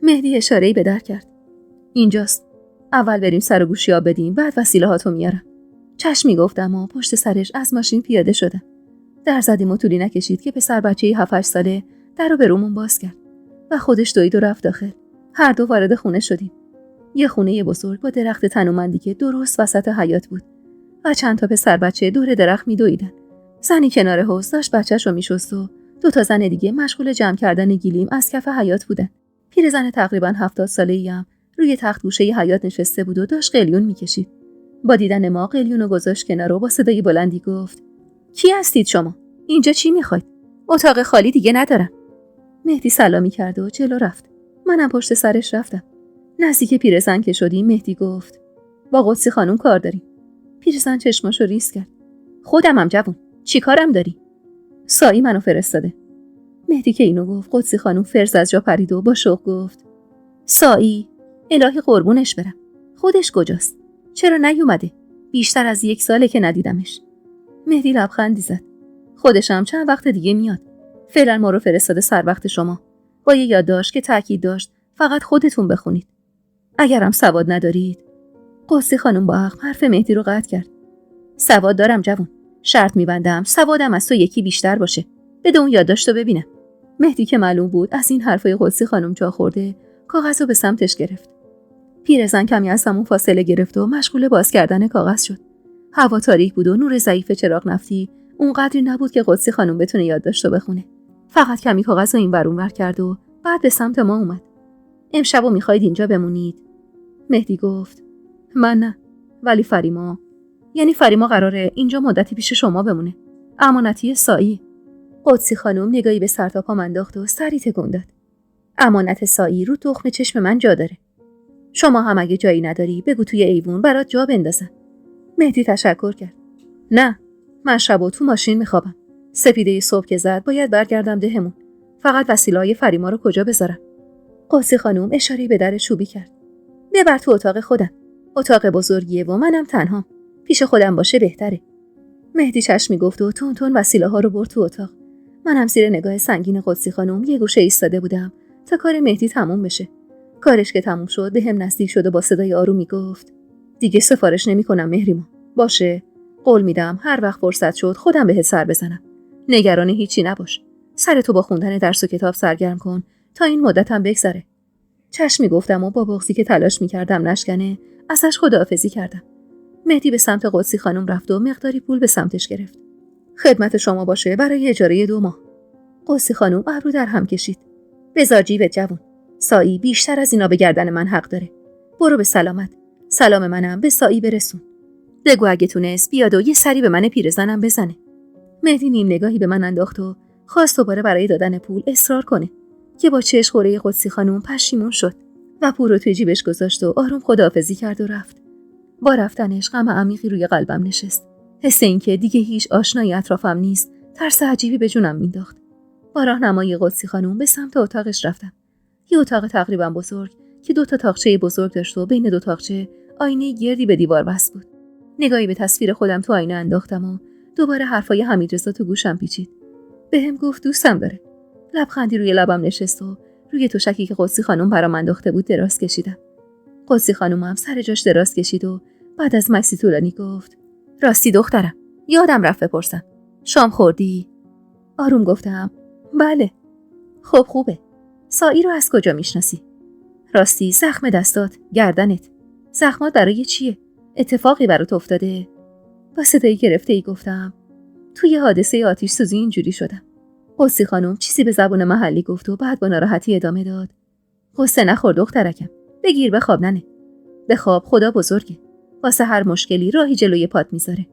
مهدی اشاره‌ای به در کرد. اینجاست. اول بریم سر و گوشی آب بدیم بعد وسیله‌هاتو میارم. چشمی گفتم و پشت سرش از ماشین پیاده شدم. در زدیم و طولی نکشید که پسر بچه‌ای 7-8 ساله درو به رومون باز کرد و خودش دوید و رفت داخل. هر دو وارد خونه شدیم. یه خونه بزرگ با درخت تنومندی که درست وسط حیاط بود و چند تا پسر بچه دور درخت میدویدن. زنی کنار حوض داشت بچه‌شو میشست و 2 تا زن دیگه مشغول جمع کردن گلیم از کف حیاط بودن. پیرزن تقریباً 70 ساله‌ای هم روی تخت گوشه حیاط نشسته بود و داشت قلیون میکشید. با دیدن ما قلیونو گذاشت کنار و با صدای بلندی گفت: کی هستید شما؟ اینجا چی میخواید؟ اتاق خالی دیگه ندارم. مهدی سلامی کرد و جلو رفت. منم پشت سرش رفتم. نزدیک پیرزن که شدیم مهدی گفت: با قدسی خانم کار داریم. پیرزن چشماشو ریز کرد. خودمم جوون. چی کارم داری؟ سایی منو فرستاده. مهدی که اینو گفت قدسی خانم فرز از جا پرید و با شوق گفت: سایی؟ الهی قربونش برم. خودش کجاست؟ چرا نیومده؟ بیشتر از 1 ساله که ندیدمش. مهدی لبخندی زد. خودش هم چند وقت دیگه میاد. فعلا ما رو فرستاده سر وقت شما. با یه یادداشت که تاکید داشت فقط خودتون بخونید. اگرم سواد ندارید. قدسی خانم با حق حرف مهدی رو قطع کرد. سواد دارم جوون. شرط میبندم سوادم از تو یکی بیشتر باشه. بده اون یادداشتو ببینم. مهدی که معلوم بود از این حرفای قدسی خانم جا خورده، کاغذو به سمتش گرفت. پیرزن کمی از همون فاصله گرفت و مشغول باز کردن کاغذ شد. هوا تاریک بود و نور ضعیف چراغ نفتی اونقدری نبود که قدسی خانم بتونه یادداشتو بخونه. فقط کمی کاغذو این ور اون ور کرد و بعد به سمت ما اومد. امشبو میخواید اینجا بمونید؟ مهدی گفت من نه، ولی فریما، یعنی فریما قراره اینجا مدتی پیش شما بمونه. امانتی سایی. قدسی خانم نگاهی به سر تا پا انداخت و سری تکون داد. امانت سایی رو تخم چشم من جا داره. شما هم اگه جایی نداری بگو توی ایوون برات جا بندازن. مهدی تشکر کرد. نه، من شبا تو ماشین میخوابم. سپیده صبح که زد باید برگردم دهمون. فقط وسیله‌های فریما رو کجا بذارم؟ قدسی خانم اشاره به در چوبی کرد. ببر تو اتاق خودم. اتاق بزرگیه و منم تنها. پیش خودم باشه بهتره. مهدی چشمی گفت و تون تون وسیله‌ها رو برد تو اتاق. منم زیر نگاه سنگین قدسی خانم یه گوشه ایستاده بودم تا کار مهدی تموم بشه. کارش که تموم شد به هم نزدیک شد و با صدای آرومی گفت دیگه سفارش نمی‌کنم مهریما. باشه؟ قول میدم هر وقت فرصت شد خودم بهت سر بزنم. نگران هیچی نباش. سرتو با خوندن درس و کتاب سرگرم کن تا این مدتم بگذره. چشمی گفتم و با بغضی که تلاش می‌کردم نشکنه ازش خداحافظی کردم. مهدی به سمت قدسی خانم رفت و مقداری پول به سمتش گرفت. خدمت شما باشه برای اجاره 2 ماه. قدسی خانم ابرو در هم کشید. بذار جیبت جوون. سایی بیشتر از اینا به گردن من حق داره. برو به سلامت. سلام منم به سایی برسون. بگو اگه تونست بیاد و یه سری به من پیرزنم بزنه. مهدی نیم نگاهی به من انداخت و خواست دوباره برای دادن پول اصرار کنه که با چشم خوره قدسی خانم پشیمون شد و پول رو توی جیبش گذاشت و آروم خداحافظی کرد و رفت. با رفتنش غم عمیقی روی قلبم نشست. حس این که دیگه هیچ آشنایی اطرافم نیست ترس عجیبی به جونم مینداخت. با راهنمایی قدسی خانم به سمت اتاقش رفتم. یه اتاق تقریبا بزرگ که 2 تا تاقچه بزرگ داشت و بین 2 تاقچه آینه گردی به دیوار بست بود. نگاهی به تصویر خودم تو آینه انداختم و دوباره حرفای حمیدرضا تو گوشم پیچید. بهم گفت دوستم داره. لبخندی روی لبم نشست و روی تشکی که قدسی خانم برام انداخته بود دراز کشیدم. قدسی خانم هم سر جاش دراز کشید و بعد از مکسی طولانی گفت راستی دخترم، یادم رفت بپرسم. شام خوردی؟ آروم گفتم بله. خب خوبه. سایی رو از کجا میشناسی؟ راستی زخم دستات، گردنت، زخمات برای چیه؟ اتفاقی برات افتاده؟ با صدایی گرفته‌ای گفتم توی حادثه آتش سوزی اینجوری شدم. قدسی خانم چیزی به زبون محلی گفت و بعد با ناراحتی ادامه داد قصه نخور دخترکم. بگیر بخواب ننه. بخواب، خدا بزرگه. واسه هر مشکلی راهی جلوی پات میذاره.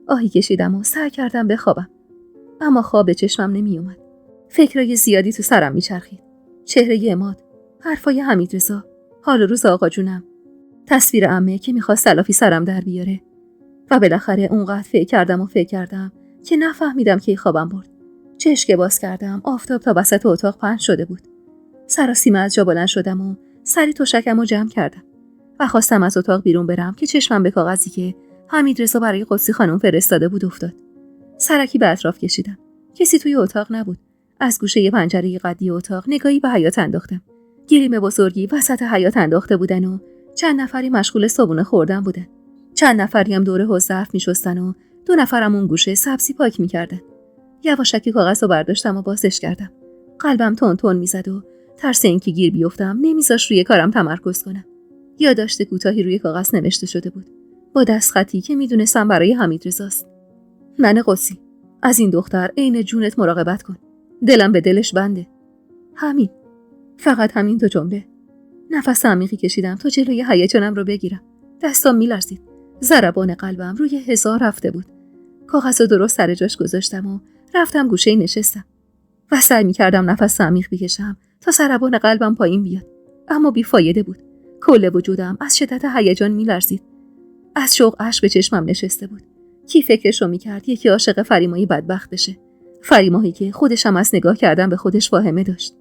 آهی کشیدم و سعی کردم بخوابم. اما خواب به چشمم نمی اومد. فکرای زیادی تو سرم میچرخید. چهره عماد، حرفای حمیدرضا، حال روز آقا جونم، تصویر عمه که میخواست سلافی سرم در بیاره. و بالاخره اونقدر فکر کردم که نفهمیدم کی خوابم برد. چشم باز کردم، آفتاب تا وسط اتاق پهن شده بود. سراسیمه از جا بلند شدم و سری تشکمو جمع کردم و خواستم از اتاق بیرون برم که چشمم به کاغذی که حمیدرضا برای قدسی خانم فرستاده بود افتاد. سرکی به اطراف کشیدم. کسی توی اتاق نبود. از گوشه پنجره قدی اتاق نگاهی به حیاط انداختم. گریم بزرگی وسط حیاط انداخته بودن و چند نفری مشغول صابونه خوردن بودن. چند نفری هم دور حوض ظرف می‌شستن و 2 نفرم اون گوشه سبزی پاک می‌کردن. یواشکی کاغذ رو برداشتم و بازش کردم. قلبم تون تون می‌زد و ترس اینکه گیر بیفتم نمیذاش روی کارم تمرکز کنم. یادداشت کوتاهی روی کاغذ نوشته شده بود با دستخطی که میدونستم برای حمیدرضاست. من قدسی، از این دختر عین جونت مراقبت کن. دلم به دلش بنده. همین. فقط همین 2 جمله. نفس عمیقی کشیدم تا جلوی هیجانم رو بگیرم. دستام میلرزید. ضربان قلبم روی 1000 رفته بود. کاغذ رو درست سر جاش گذاشتم و رفتم گوشه‌ای نشستم. و سعی می‌کردم نفس عمیق بکشم تا ضربان قلبم پایین بیاد. اما بیفایده بود. کل وجودم از شدت هیجان میلرزید. از شوق اشک به چشمم نشسته بود. کی فکرشو میکرد یکی عاشق فریمایی بدبخت بشه؟ فریمایی که خودشم از نگاه کردن به خودش واهمه داشت.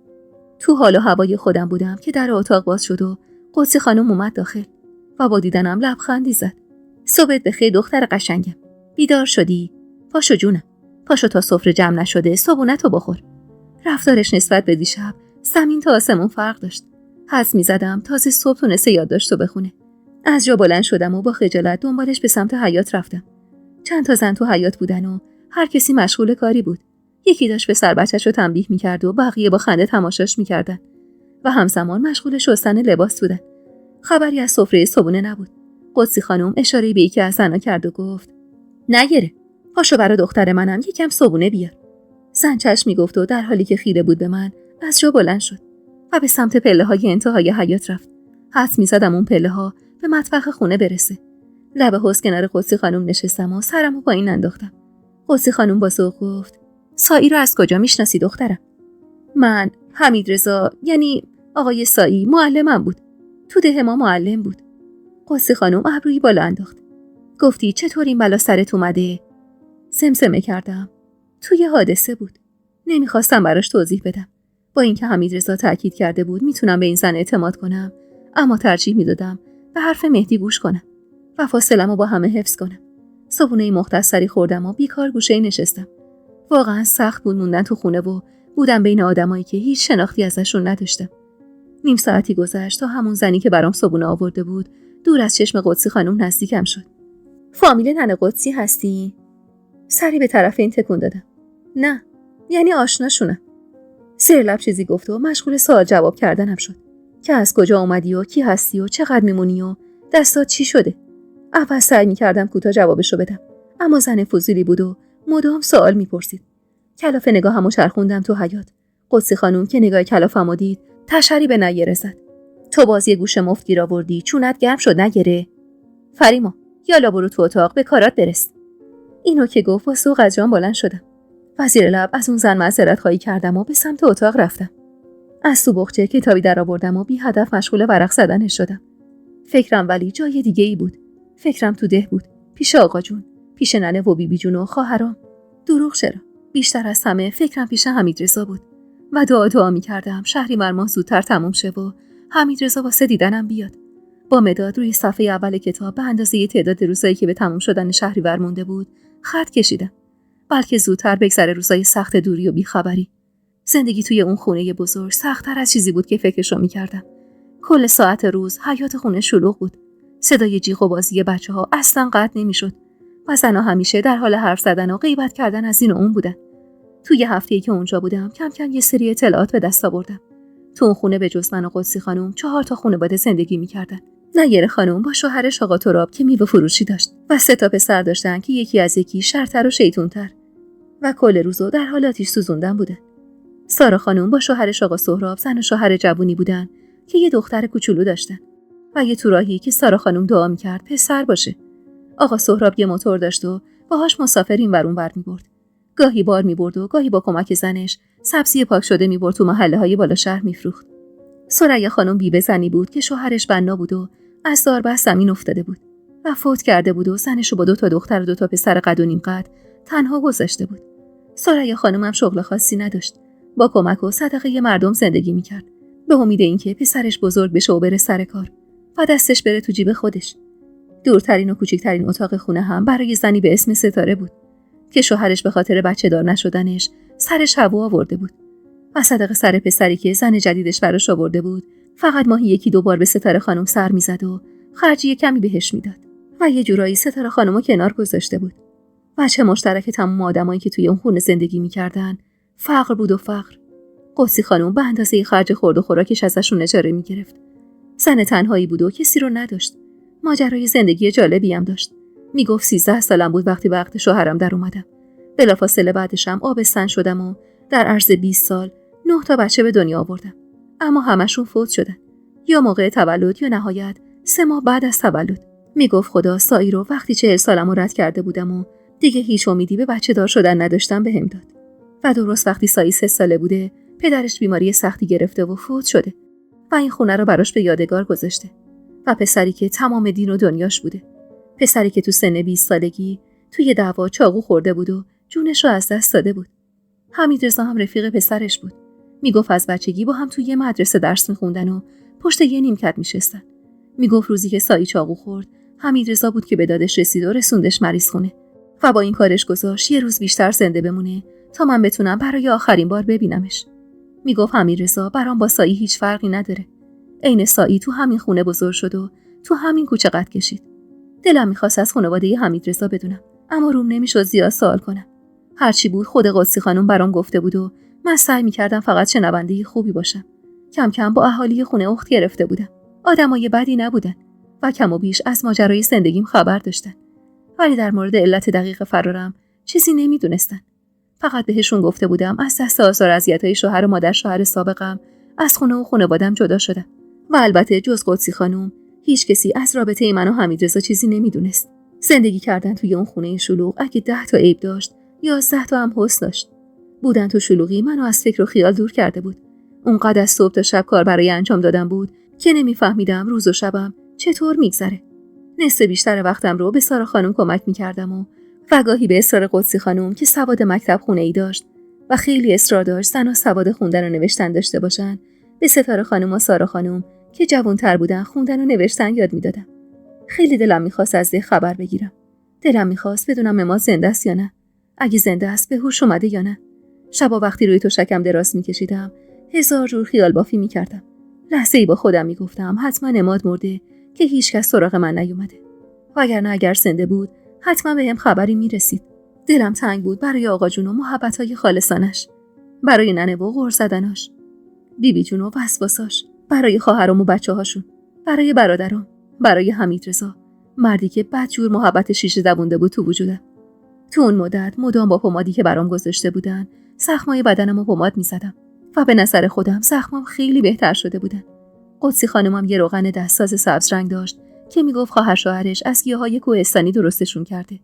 تو حال و هوای خودم بودم که در اتاق باز شد و قدسی خانم اومد داخل و با دیدنم لبخندی زد. صبحت بخیر دختر قشنگم. بیدار شدی؟ پاشو جونم. پاشو تا سفره جمع نشده صبحونه‌تو بخور. رفتارش نسبت به دیشب زمین تا آسمون فرق داشت. حدس می‌زدم تازه صبح تونسته یادداشتو بخونه. از جا بلند شدم و با خجالت دنبالش به سمت حیاط رفتم. چند تا زن تو حیاط بودن و هر کسی مشغول کاری بود. یکی داشت پسر بچه‌شو تنبیه می‌کرد و بقیه با خنده تماشاش می‌کردن و همزمان مشغول شستن لباس بودن. خبری از سفره صبحونه نبود. قدسی خانم اشاره به یکی از زن‌ها کرد و گفت: نگیره. پاشو برا دختر منم یکم صبحونه بیار. زن چشم می‌گفت و در حالی که خیره بود به من از جا بلند شد و به سمت پله‌های انتهای حیاط رفت. حدس می‌زدم اون پله‌ها به مطبخ خونه برسه. لب حوض کنار قدسی خانم نشستم و سرمو پایین انداختم. قدسی خانم با ذوق گفت: سایی رو از کجا میشناسی دخترم؟ من حمیدرضا، یعنی آقای سایی، معلمم بود. تو ده ما معلم بود. قدسی خانم ابرویی بالا انداخت. گفتی چطور این بلا سرت اومده؟ سمسمه کردم. توی حادثه بود. نمیخواستم براش توضیح بدم. با اینکه حمیدرضا تأکید کرده بود میتونم به این زن اعتماد کنم، اما ترجیح میدادم به حرف مهدی گوش کنم و فاصله‌مو با همه حفظ کنم. صبحونه مختصری خوردم و بیکار گوشه‌ای نشستم. واقعا سخت بود موندن تو خونه و بودم بین آدمایی که هیچ شناختی ازشون نداشتم. نیم ساعتی گذشت تا همون زنی که برام صبحونه آورده بود دور از چشم قدسی خانم نزدیکم شد. فامیل ننه قدسی هستی؟ سری به طرف این تکون دادم. نه، یعنی آشناشونه. زیر لب چیزی گفت و مشغول سوال جواب کردنم شد که از کجا اومدی و کی هستی و چقدر میمونی و دستات چی شده. اول سعی میکردم کوتاه جوابشو بدم، اما زن فضولی بود و مدام سوال میپرسید. کلافه نگاهمو چرخوندم تو حیاط. قدسی خانم که نگاه کلافمو دید تشری به نیره زد. تو باز یه گوش مفت گیر آوردی، چونت گرم شد نگره؟ فریما، یالا برو تو اتاق به کارات برس. اینو که گفت با سوق از جام بلند شدم و زیر لب از اون زن معذرت خواهی کردم و به سمت اتاق رفتم. از تو بخچه کتابی در آوردم و بی هدف مشغول ورق زدنش شدم. فکرم ولی جای دیگه ای بود. فکرم تو ده بود، پیش آقا جون، پیش ننه و بیبی جون و خواهرام. دروغ چرا؟ بیشتر از همه فکرم پیش حمیدرضا بود و دعا می‌کردم شهریور ماه زودتر تموم شه و حمیدرضا واسه دیدنم بیاد. با مداد روی صفحه اول کتاب به اندازه تعداد روزایی که به تموم شدن شهریور مونده بود خط کشیدم. بلکه زودتر بگذره روزای سخت دوری و بیخبری. زندگی توی اون خونه بزرگ سخت‌تر از چیزی بود که فکرشو می‌کردم. کل ساعت روز حیاط خونه شلوغ بود. صدای جیغ و بازی بچه‌ها اصلاً قطع نمی‌شد و زن‌ها همیشه در حال حرف زدن و غیبت کردن از این و اون بودن. توی هفته‌ای که اونجا بودم کم کم یه سری اطلاعات به دست آوردم. تو اون خونه به جز من و قدسی خانم 4 تا خانواده زندگی می‌کردن. نیر خانم با شوهرش آقا تراب که میوه فروشی داشت و 3 تا پسر داشتن که یکی از یکی شرتر و شیطون‌تر و کل روزو در حال آتیش سوزوندن بودن. سارا خانم با شوهرش آقا سهراب زن و شوهر جوونی بودن که یه دختر کوچولو داشتن و یه توراهی که سارا خانم دعا می‌کرد پسر باشه. آقا سهراب یه موتور داشت و باهاش مسافر این ور اون ور می‌برد. گاهی بار می‌برد و گاهی با کمک زنش سبزی پاک شده می‌برد تو محله‌های بالا شهر می‌فروخت. ثریا خانم بیبه زنی بود که شوهرش بنا بود و از داربست زمین افتاده بود و فوت کرده بود و زنشو با 2 تا دختر و 2 تا پسر قد و نیم قد تنها گذاشته بود. ثریا خانم هم شغل خاصی نداشت. با کمک و صدقه مردم زندگی می‌کرد به امید اینکه پسرش بزرگ بشه و بره سر کار و دستش بره تو جیب خودش. دورترین و کوچکترین اتاق خونه هم برای زنی به اسم ستاره بود که شوهرش به خاطر بچه دار نشدنش سرش هوا آورده بود و صدقه سر پسری که زن جدیدش براش آورده بود فقط ماهی 1-2 بار به ستاره خانم سر میزد و خرجی کمی بهش میداد و یه جورایی ستاره خانمو کنار گذاشته بود. بچه مشترک تمام آدمایی که توی اون خونه زندگی میکردن فقر بود و فقر. قدسی خانم به اندازه خرج خورد و خوراکش ازشون اجاره میگرفت. زن تنهایی بود و کسی رو نداشت. ماجرای زندگی جالبی هم داشت. میگفت 13 سالم بود وقتی به عقد شوهرم در اومدم. بلافاصله بعدشم آبستن شدم و در عرض 20 سال 9 تا بچه به دنیا آوردم. اما همشون فوت شدن. یا موقع تولد یا نهایت 3 ماه بعد از تولد. میگفت خدا سایی رو وقتی 40 سالمو رد کرده بودم و دیگه هیچ امیدی به بچه دار شدن نداشتم بهم داد. و درست وقتی سایی 3 ساله بوده پدرش بیماری سختی گرفته و فوت شده و این خونه رو براش به یادگار گذاشته. و پسری که تمام دین و دنیاش بوده. پسری که تو سن 20 سالگی توی دعوا چاقو خورده بود و جونش رو از دست داده بود. حمیدرضا هم رفیق پسرش بود. میگفت از بچگی با هم توی مدرسه درس میخوندن و پشت یه نیمکت میشستن. میگفت روزی که سایی چاقو خورد، حمیدرضا بود که به دادش رسید و رسوندش مریض خونه و با این کارش گذاشت یه روز بیشتر زنده بمونه تا من بتونم برای آخرین بار ببینمش. میگفت حمیدرضا برام با سایی هیچ فرقی نداره. عین سایی تو همین خونه بزرگ شد و تو همین کوچه قد کشید. دلم میخواست از خانواده حمیدرضا بدونم، اما روم نمیشد زیاد سوال کنم. هرچی بود خود قدسی خانم برام گفته بود و من سعی میکردم فقط شنونده خوبی باشم. کم کم با اهالی خونه اخت گرفته بودم. آدمای بدی نبودن و کم و بیش از ماجرای زندگیم خبر داشتن. ولی در مورد علت دقیق فرارم چیزی نمیدونستن. فقط بهشون گفته بودم از دست آزار اذیت‌های شوهر و مادر شوهر سابقم از خونه و خانواده‌ام جدا شدم. و البته جز قدسی خانم هیچ کسی از رابطه من و حمیدرضا چیزی نمیدونست. زندگی کردن توی اون خونه شلوغ اگه 10 تا عیب داشت 11 تا هم حسن داشت. بودن تو شلوغی منو از فکر و خیال دور کرده بود. اونقدر از صبح تا شب کار برای انجام دادن بود که نمیفهمیدم روز و شبم چطور میگذره. نصف بیشتر وقتم رو به سارا خانم کمک میکردم و گاهی به اصرار قدسی خانم که سواد مکتب خونه‌ای داشت و خیلی اصرار داشت زن‌ها سواد خوندن و نوشتن داشته باشن، به ستاره خانم و سارا خانم که جوان‌تر بودن خوندن و نوشتن یاد میدادم. خیلی دلم میخواست از ده خبر بگیرم. دلم میخواست بدونم اما زنده است یا نه. اگه زنده است به هوش اومده یا نه. شبا وقتی روی تشکم دراز میکشیدم 1000 جور خیال بافی میکردم. لحظه‌ای با خودم میگفتم حتما عماد مرده که هیچکس سراغ من نیومده. وگرنه اگر زنده بود حتما بهم خبری میرسید. دلم تنگ بود برای آقا جون و محبت‌های خالصانش، برای ننه و غر زدناش، بیبی جون و وسواساش، برای خواهرام و بچه‌هاشون، برای برادرام، برای حمیدرضا، مردی که بدجور محبت شیشه زبونده بود تو وجودم. تو اون مدت مدام با پمادی که برام گذاشته بودن زخمای بدنمو پماد می‌زدم و به نظر خودم زخمام خیلی بهتر شده بودن. قدسی خانمم یه روغن دستساز سبز رنگ داشت که میگفت خواهر شوهرش از گیاهای کوهستانی درستشون کرده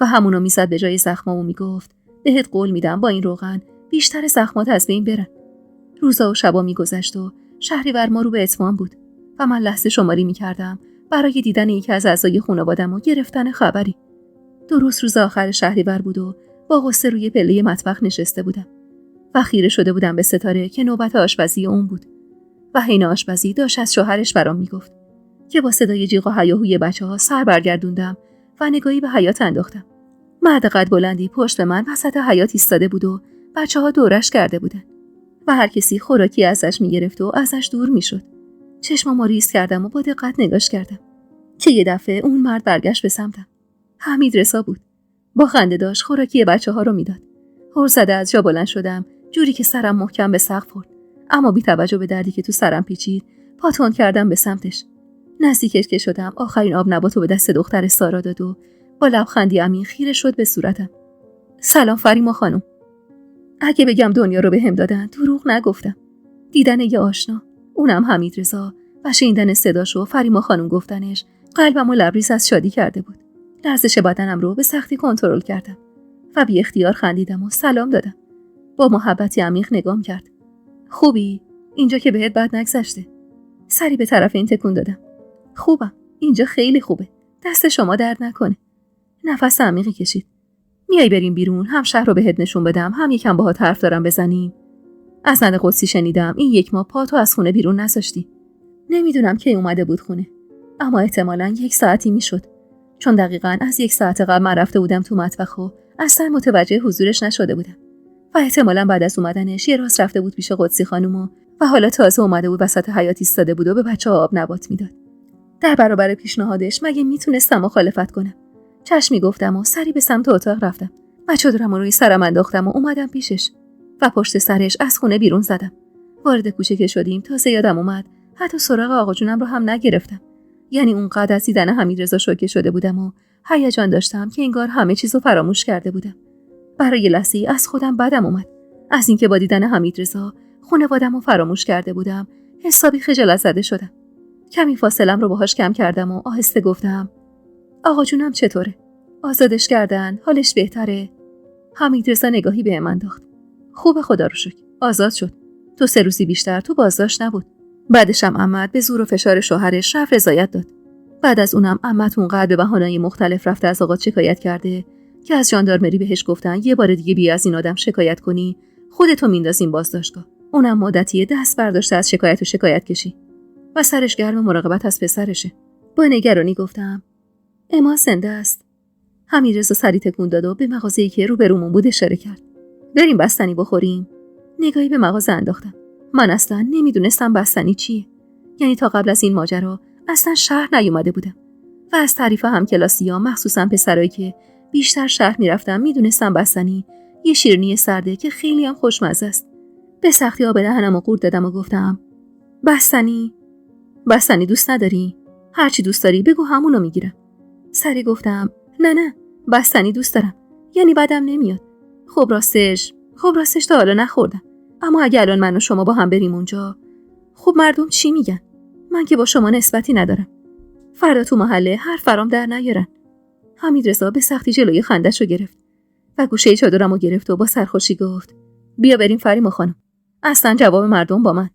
و همونو میزد به جای زخمامو. میگفت بهت قول میدم با این روغن بیشتر زخمات از بین برن. روزا و شبا میگذشت و شهریور ما رو به اتمام بود و من لحظه شماری میکردم برای دیدن یکی از اعضای خانواده‌ام و گرفتن خبری. درست روز آخر شهریور بود و با غصه روی پله مطبخ نشسته بودم و خیره شده بودم به ستاره که نوبت آشپزی اون بود و حین آشپزی داشت از شوهرش برام میگفت که با صدای جیغ و هیاهوی بچه‌ها سر برگردوندم و نگاهی به حیاط انداختم. مرد قد بلندی پشت به من وسط حیاط ایستاده بود و بچه‌ها دورش کرده بودن و هر کسی خوراکی ازش میگرفت و ازش دور میشد. چشمامو ریز کردم و با دقت نگاش کردم که یه دفعه اون مرد برگشت به سمتم. حمیدرضا بود. با خنده داشت خوراکی بچه‌ها رو میداد. هر زده از جا بلند شدم، جوری که سرم محکم به سقف خورد، اما بی توجه به دردی که تو سرم پیچید پا تند کردم به سمتش. نزدیکش که شدم آخرین آب نباتو به دست دختر سارا داد و با لبخندی عمیق خیره شد به صورتم. سلام فریما خانم. اگه بگم دنیا رو بهم دادن دروغ نگفتم. دیدن یه آشنا، اونم حمیدرضا، و شنیدن صداشو فریما خانم گفتنش قلبمو لبریز از شادی کرده بود. لرزش بدنم رو به سختی کنترل کردم و بی اختیار خندیدم و سلام دادم. با محبتی عمیق نگام کرد. خوبی؟ اینجا که بهت بد نگذشته؟ سری به طرف این تکون دادم. خوبم. اینجا خیلی خوبه. دست شما درد نکنه. نفس عمیقی کشید. میای بریم بیرون، هم شهر رو بهت نشون بدم، هم یکم باهات حرف دارم بزنیم. از ننه قدسی شنیدم این 1 ماه پاتو از خونه بیرون نذاشتی. نمیدونم کی اومده بود خونه، اما احتمالاً 1 ساعتی میشد، چون دقیقاً از 1 ساعت قبل من رفته بودم تو مطبخ و اصلا متوجه حضورش نشده بودم و احتمالاً بعد از اومدنش یه راست رفته بود پیش قدسی خانم و حالا تازه اومده بود وسط حیاط ایستاده بود و به بچه‌ها آب نبات میداد. در برابر پیشنهادش مگه میتونستم مخالفت کنم؟ چشمی گفتم و سری به سمت اتاق رفتم. چادرم روی سرم انداختم و اومدم پیشش و پشت سرش از خونه بیرون زدم. وارد کوچه که شدیم تازه یادم اومد حتی سراغ آقا جونم رو هم نگرفتم. یعنی اونقدر از دیدن حمیدرضا شوکه شده بودم و هیجان داشتم که انگار همه چیزو فراموش کرده بودم. برای لحظه‌ای از خودم بدم اومد. از اینکه با دیدن حمیدرضا خانواده‌مو فراموش کرده بودم، حسابی خجالت زده شدم. کمی فاصله‌ام رو باهاش کم کردم و آهسته گفتم: آقا جونم چطوره؟ آزادش کردن؟ حالش بهتره؟ حمیدرضا نگاهی بهم انداخت. خوبه خدا رو شکر. آزاد شد. 2-3 روزی بیشتر تو بازداشت نبود. بعدش هم عمت به زور و فشار شوهرش رفت رضایت داد. بعد از اونم عمت اونقدر به بهانه‌های مختلف رفته از آقا شکایت کرده که از ژاندارمری بهش گفتن یه بار دیگه بیا از این آدم شکایت کنی خودتو میندازیم بازداشتگاه. اونم مدتی دست برداشته از شکایت کشی. و سرش گرم مراقبت از پسرشه. با نگرانی گفتم اما زنده است. حمیدرضا سری تکون داد و به مغازه‌ای که روبرومون بود اشاره کرد. بریم بستنی بخوریم. نگاهی به مغازه انداختم. من اصلا نمیدونستم بستنی چیه. یعنی تا قبل از این ماجرا اصلا شهر نیومده بودم و از تعریف همکلاسی‌ها مخصوصا پسرایی که بیشتر شهر میرفتم میدونستم بستنی یه شیرینی سرده که خیلی هم خوشمزه است. به سختی آب دهنمو قورت دادم و گفتم بستنی دوست نداری؟ هرچی دوست داری بگو همونو میگیرم. سری گفتم نه بستنی دوست دارم. یعنی بدم نمیاد. خب راستش تا حالا نخوردم. اما اگه الان من و شما با هم بریم اونجا، خب مردم چی میگن؟ من که با شما نسبتی ندارم. فردا تو محله حرف فرام در نیارن. حمیدرضا به سختی جلوی خندش رو گرفت و گوشه چادرمو گرفت و با سرخوشی گفت بیا بریم فریما خانم. اصلا جواب مردم با من.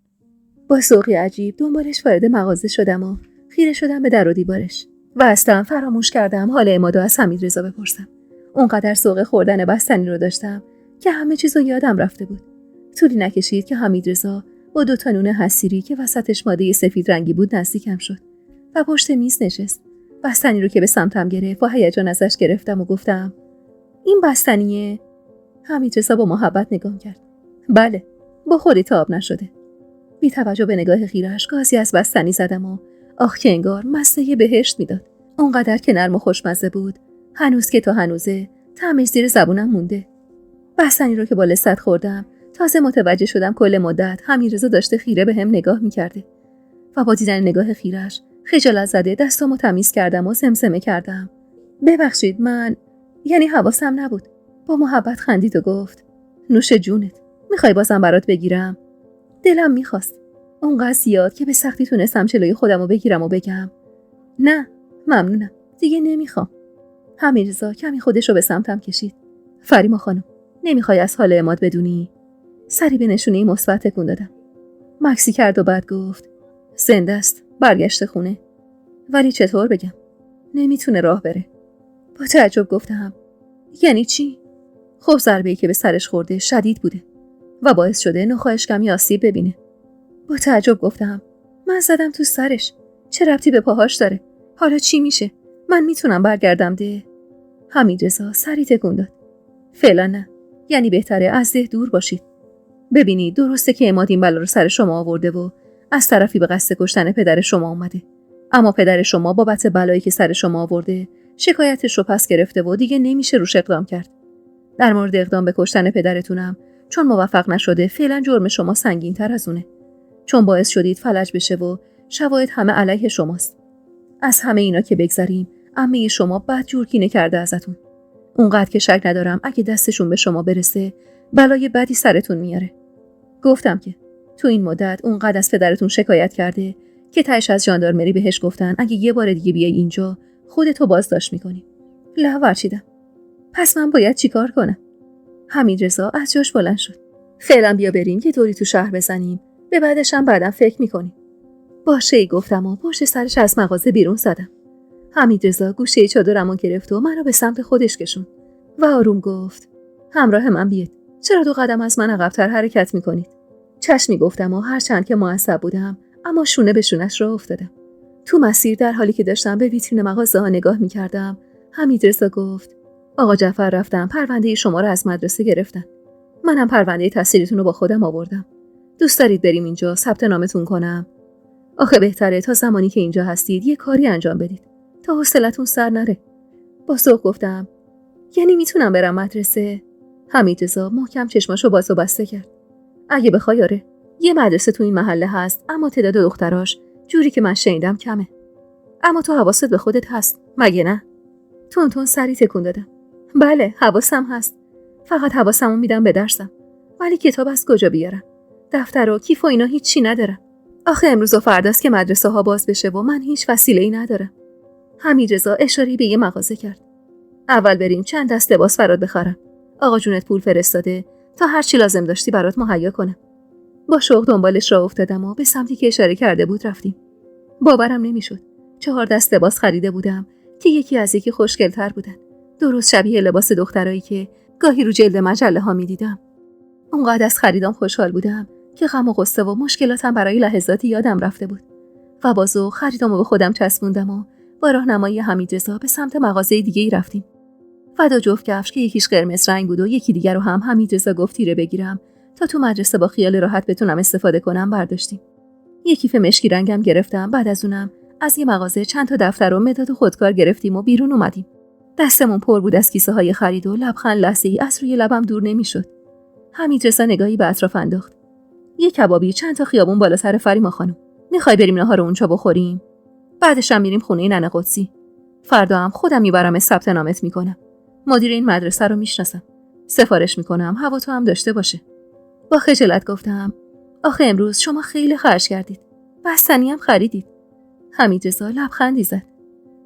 با ذوقی عجیب دنبالش وارد مغازه شدم و خیره شدم به در و دیوارش و اصلا فراموش کردم حال عمادو از حمیدرضا بپرسم. اونقدر ذوق خوردن بستنی رو داشتم که همه چیزو یادم رفته بود. طولی نکشید که حمیدرضا با 2 تا نون حصیری که وسطش ماده سفید رنگی بود نزدیکم شد و پشت میز نشست. بستنی رو که به سمتم گرفت و هیجان ازش گرفتم و گفتم این بستنیه؟ حمیدرضا با محبت نگام کرد. بله، بخوری تا آب نشده. بی توجه به نگاه خیره‌اش گازی از بستنی زدم و آخ که انگار مزه بهشت میداد. اونقدر که نرم و خوشمزه بود، هنوز که تا هنوزه طعمش زیر زبونم مونده. بستنی رو که با لذت خوردم، تازه متوجه شدم کل مدت حمیدرضا داشته خیره به هم نگاه میکرده و با دیدن نگاه خیره‌اش خجالت زده دستامو تمیز کردم و زمزمه کردم ببخشید یعنی حواسم نبود. با محبت خندید و گفت نوش جونت. میخوای بازم برات بگیرم؟ دلم میخواست. اونقدر زیاد که به سختی تونستم جلوی خودمو بگیرم و بگم نه ممنونم، دیگه نمیخوام. حمیدرضا کمی خودشو به سمتم کشید. فریما خانم، نمیخوای از حال عماد بدونی؟ سری به نشونه مثبت تکون دادم. مکسی کرد و بعد گفت زنده است، برگشته خونه. ولی چطور بگم؟ نمیتونه راه بره. با تعجب گفتم یعنی چی؟ خب ضربه‌ای که به سرش خورده شدید بوده و باعث شده نخاعش کمی آسیب ببینه. با تعجب گفتم من زدم تو سرش، چه ربطی به پاهاش داره؟ حالا چی میشه؟ من میتونم برگردم ده؟ حمیدرضا سری تکون داد. فعلا نه، یعنی بهتره از ده دور باشید. ببینید درسته که عماد این بلا رو سر شما آورده و از طرفی به قصد کشتن پدر شما اومده، اما پدر شما بابت بلایی که سر شما آورده شکایتش رو پس گرفته و دیگه نمیشه روش اقدام کرد. در مورد اقدام به کشتن پدرتونم چون موفق نشده فعلا جرم شما سنگین تر از اونه، چون باعث شدید فلج بشه و شواهد همه علیه شماست. از همه اینا که بگذریم، عمه شما بد جور کینه کرده ازتون. اونقدر که شک ندارم اگه دستشون به شما برسه بلای بدی سرتون میاره. گفتم که تو این مدت اونقدر از پدرتون شکایت کرده که تهش از ژاندارمری بهش گفتن اگه یه بار دیگه بیای اینجا خودتو بازداشت میکنی. ورچیدم. پس من باید چیکار کنم؟ حمیدرضا از جاش بلند شد. فعلا بیا بریم یه دوری تو شهر بزنیم، به بعدش هم بعدم فکر میکنیم. باشه گفتم و پشت سرش از مغازه بیرون زدم. حمیدرضا گوشه چادرمو گرفت و منو به سمت خودش کشوند و آروم گفت همراه من بیاید. چرا 2 قدم از من عقب‌تر حرکت میکنید؟ چشمی گفتم و هرچند که معصب بودم اما شونه به شونش راه افتادم. تو مسیر در حالی که داشتم به ویترین مغازه ها نگاه میکردم حمیدرضا گفت آقا جعفر رفتم پرونده شما رو از مدرسه گرفتن. منم پرونده تحصیلیتون رو با خودم آوردم. دوست دارید بریم اینجا ثبت نامتون کنم؟ آخه بهتره تا زمانی که اینجا هستید یه کاری انجام بدید تا حوصلتون سر نره. با ذوق گفتم یعنی میتونم برم مدرسه؟ حمیدرضا محکم چشماشو باز و بسته کرد. اگه بخوای آره، یه مدرسه تو این محله هست اما تعداد دختراش جوری که من شنیدم کمه. اما تو حواست به خودت هست مگه نه؟ تون سری تکون دادم. بله حواسم هست، فقط حواسمو میدم به درسم. ولی کتاب از کجا بیارم؟ دفتر و کیف و اینا هیچی ندارم. آخه امروز و فرداست که مدرسه ها باز بشه و من هیچ وسیله‌ای ندارم. حمیدرضا اشاره به یه مغازه کرد. اول بریم چند دست لباس برات بخرم. آقا جونت پول فرستاده تا هر چی لازم داشتی برات مهیا کنم. با شوق دنبالش راه افتادم و به سمتی که اشاره کرده بود رفتیم. باورم نمیشد. 4 دست لباس خریده بودم که یکی از یکی خوشگل‌تر بودن. درست شبیه لباس دخترایی که گاهی رو جلد مجله ها می‌دیدم. اونقدر از خریدام خوشحال بودم که غم و غصه و مشکلاتم برای لحظاتی یادم رفته بود. و با ذوق خریدامو به خودم چسبوندم و با راهنمایی حمیدرضا به سمت مغازه دیگه‌ای رفتیم. و دو جفت کفش که یکیش قرمز رنگ بود و یکی دیگر رو هم حمیدرضا گفت تیره بگیرم تا تو مدرسه با خیال راحت بتونم استفاده کنم برداشتیم. یک کیف مشکی رنگم گرفتم. بعد از اونم از یه مغازه چند تا دفتر و مداد خودکار گرفتیم و بیرون اومدیم. دستمون پر بود از کیسه های خرید و لبخند لحظه‌ای از روی لبم دور نمیشد. حمیدرضا نگاهی به اطراف انداخت. یه کبابی چند تا خیابون بالاتر فریما خانم. میخوای بریم ناهار اونجا بخوریم؟ بعدش هم میریم خونه ننه قدسی. فردا هم خودم میبرم ثبت نامت میکنم. مدیر این مدرسه رو میشناسم. سفارش میکنم هوا تو هم داشته باشه. با خجالت گفتم آخه امروز شما خیلی خرج کردید. بستنی هم خریدید. حمیدرضا لبخندی زد.